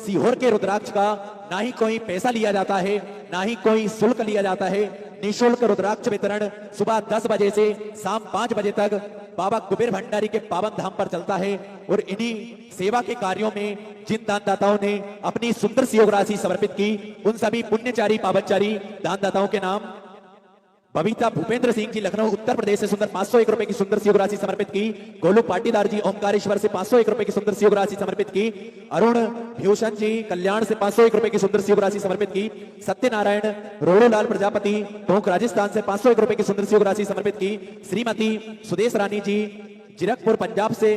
सीहोर के रुद्राक्ष का ना ही कोई पैसा लिया जाता है, ना ही कोई शुल्क लिया जाता है। निःशुल्क रुद्राक्ष वितरण सुबह 10 बजे से शाम 5 बजे तक बाबा कुबेर भंडारी के पावन धाम पर चलता है। और इन्हीं सेवा के कार्यों में जिन दानदाताओं ने अपनी सुंदर सी योग राशि समर्पित की, उन सभी पुण्यचारी पावनचारी दानदाताओं के नाम: बबीता भूपेंद्र सिंह जी लखनऊ उत्तर प्रदेश से सुंदर 501 रुपए की सुंदर सी योग राशि समर्पित की। गोलू पाटीदार जी ओमकारेश्वर से 501 रुपए की सुंदर सी योग राशि समर्पित की। अरुण भूषण जी कल्याण से 501 रुपए की सुंदर सी योग राशि समर्पित की। सत्यनारायण रोड़ूलाल प्रजापति टोंक राजस्थान से 501 रुपए की सुंदर सी योग राशि समर्पित की। श्रीमती सुदेश रानी जी जीरकपुर पंजाब से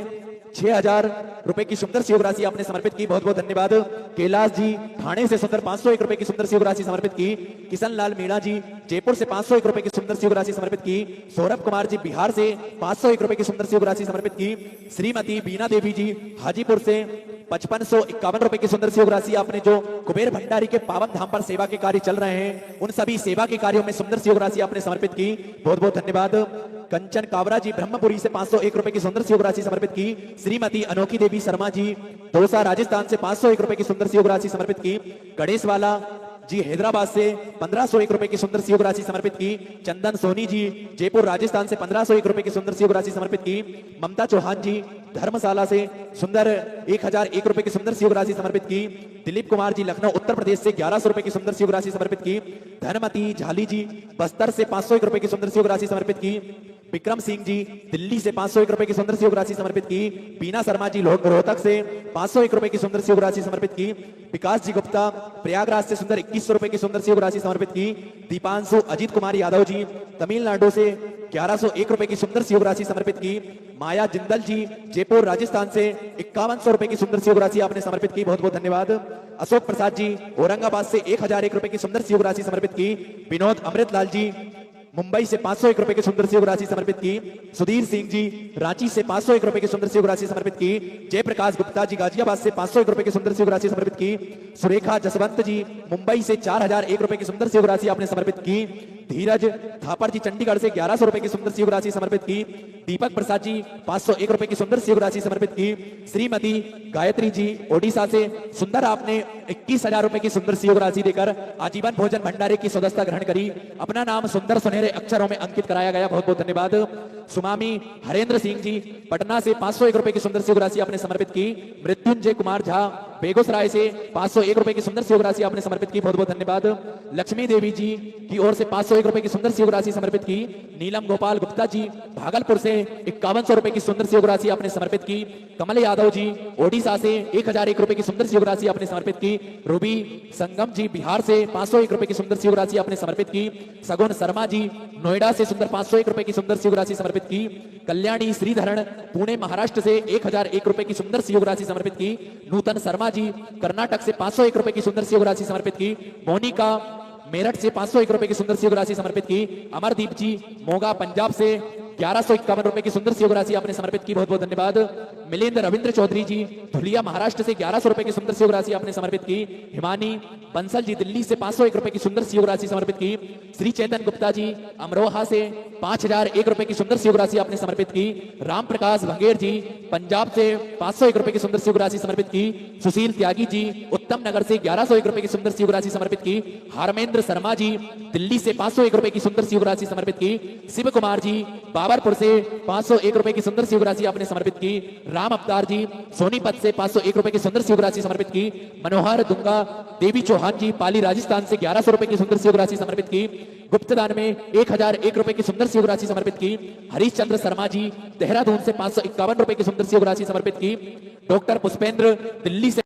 6000 रुपए की सुंदर सी योग राशि आपने समर्पित की, बहुत बहुत धन्यवाद। कैलाश जी ठाणे से सुंदर 501 रुपए की सुंदर सी योग राशि समर्पित की। किशन लाल मीणा जी जयपुर से 501 रुपए की सुंदर सी योग राशि समर्पित की। सौरभ कुमार जी बिहार से 501 रुपए की सुंदर सी योग राशि समर्पित की। श्रीमती बीना देवी जी हाजीपुर से 5551 रुपए की सुंदर सी योग राशि आपने, जो कुबेर भंडारी के पावन धाम पर सेवा के कार्य चल रहे हैं, उन सभी सेवा के कार्यों में सुंदर सी योग राशि आपने समर्पित की, बहुत बहुत धन्यवाद। कंचन कावरा जी ब्रह्मपुरी से 501 रुपए की सुंदर सी योग राशि समर्पित की। श्रीमती अनोखी देवी शर्मा जी दौसा राजस्थान से 501 रुपए की सुंदर सी योग राशि समर्पित की। गणेश वाला जी हैदराबाद से 1501 रुपए की सुंदर सी योग राशि समर्पित की। चंदन सोनी जी जयपुर राजस्थान से 1501 रुपए की सुंदर सी योग राशि समर्पित की। ममता चौहान जी धर्मशाला से सुंदर 1001 रुपए की सुंदर सी योग राशि समर्पित की। दिलीप कुमार जी लखनऊ उत्तर प्रदेश से 1100 रुपए की सुंदर सी योग राशि समर्पित की। धनमती झाली जी बस्तर से 501 रुपए की सुंदर सी योग राशि समर्पित की। विक्रम सिंह जी दिल्ली से 501 रुपए की सुंदर सी योग राशि समर्पित की। बीना शर्मा जी रोहतक से 501 रुपए की सुंदर सी योग राशि समर्पित की। विकास जी गुप्ता प्रयागराज से सुंदर 2100 रुपए की सुंदर सी योग राशि समर्पित की। दीपांशु अजीत कुमार यादव जी तमिलनाडु से 1101 रुपए की सुंदर सी योग राशि समर्पित की। माया जिंदल जी जयपुर राजस्थान से 5100 रुपए की सुंदर सी योग राशि आपने समर्पित की, बहुत बहुत धन्यवाद। अशोक प्रसाद जी औरंगाबाद से 1001 रुपए की सुंदर सी योग राशि समर्पित की। विनोद अमृतलाल जी मुंबई से 501 रुपए की सुंदर सी योग राशि समर्पित की। सुधीर सिंह जी रांची से 501 रुपए की सुंदर सी योग राशि समर्पित की। जयप्रकाश गुप्ता जी गाजियाबाद से 501 रुपए की सुंदर सी योग राशि समर्पित की। सुरेखा जसवंत जी मुंबई से 4001 रुपए की सुंदर सी योग राशि आपने समर्पित की। धीरज थापर जी चंडीगढ़ से 1100 रुपए की सुंदर सी योग राशि समर्पित की। दीपक प्रसाद जी 501 रुपए की सुंदर सी योग राशि समर्पित की। श्रीमती गायत्री जी ओडिशा से सुंदर आपने 21000 रुपए की सुंदर सी योग राशि देकर आजीवन भोजन भंडारे की सदस्यता ग्रहण करी। अपना नाम सुंदर सुनहरे अक्षरों में अंकित कराया गया, बहुत बहुत धन्यवाद। सुमामी हरेंद्र सिंह जी पटना से 501 रुपए की सुंदर सी योग राशि आपने समर्पित की। मृत्युंजय कुमार झा बेगूसराय से 501 रुपए की सुंदर सी योग राशि आपने समर्पित की, बहुत बहुत धन्यवाद। लक्ष्मी देवी जी की ओर से 501 रुपए की सुंदर सी योग राशि समर्पित की। नीलम गोपाल गुप्ता जी भागलपुर से 5100 रुपए की सुंदर सी योग राशि आपने समर्पित की। कमल यादव जी ओडिशा से 1001 रुपए की सुंदर सी योग राशि आपने समर्पित की। रूबी संगम जी बिहार से 501 रुपए की सुंदर सी योग राशि आपने समर्पित की। सगुन शर्मा जी नोएडा से सुंदर 501 रुपए की सुंदर सी योग राशि समर्पित की। कल्याणी श्रीधरण पुणे महाराष्ट्र से 1001 रुपए की सुंदर सी योग राशि समर्पित की। नूतन शर्मा जी कर्नाटक से 501 रुपए की सुंदर सी योग राशि समर्पित की। मोनिका मेरठ से 501 रुपए की सुंदर सी योग राशि समर्पित की। अमरदीप जी मोगा पंजाब से 1151 रुपए की सुंदर सी योग राशि आपने समर्पित की, बहुत बहुत धन्यवाद। मिलिंद रविंद्र चौधरी जी धुलिया महाराष्ट्र से 1100 रुपए की सुंदर सी योग राशि आपने समर्पित की। हिमानी बंसल जी दिल्ली से 501 रुपए की सुंदर सी योग राशि समर्पित की। श्री चेतन गुप्ता जी अमरोहा से 5001 रुपए की सुंदर सी योग राशि आपने समर्पित की। राम प्रकाश भंगेर जी पंजाब से 501 रुपए की सुंदर सी योग राशि समर्पित की। सुशील त्यागी जी उत्तम नगर से 1101 रुपए की सुंदर सी योग राशि समर्पित की। हारमेंद्र शर्मा जी दिल्ली से 501 रुपए की सुंदर सी योग राशि समर्पित की। शिव कुमार जी बाबरपुर से 501 रुपए की सुंदर सी राशि आपने समर्पित की। राम अवतार जी सोनीपत से 501 रुपए की सुंदर सी राशि समर्पित की। मनोहर दुंगा देवी चौहान जी पाली राजस्थान से 1100 रुपए की सुंदर सी राशि समर्पित की। गुप्तदान में 1001 रुपए की सुंदर सी राशि समर्पित की। हरीशचंद्र शर्मा जी देहरादून से 551 रुपए की सुंदर सी राशि समर्पित की। डॉक्टर पुष्पेंद्र दिल्ली से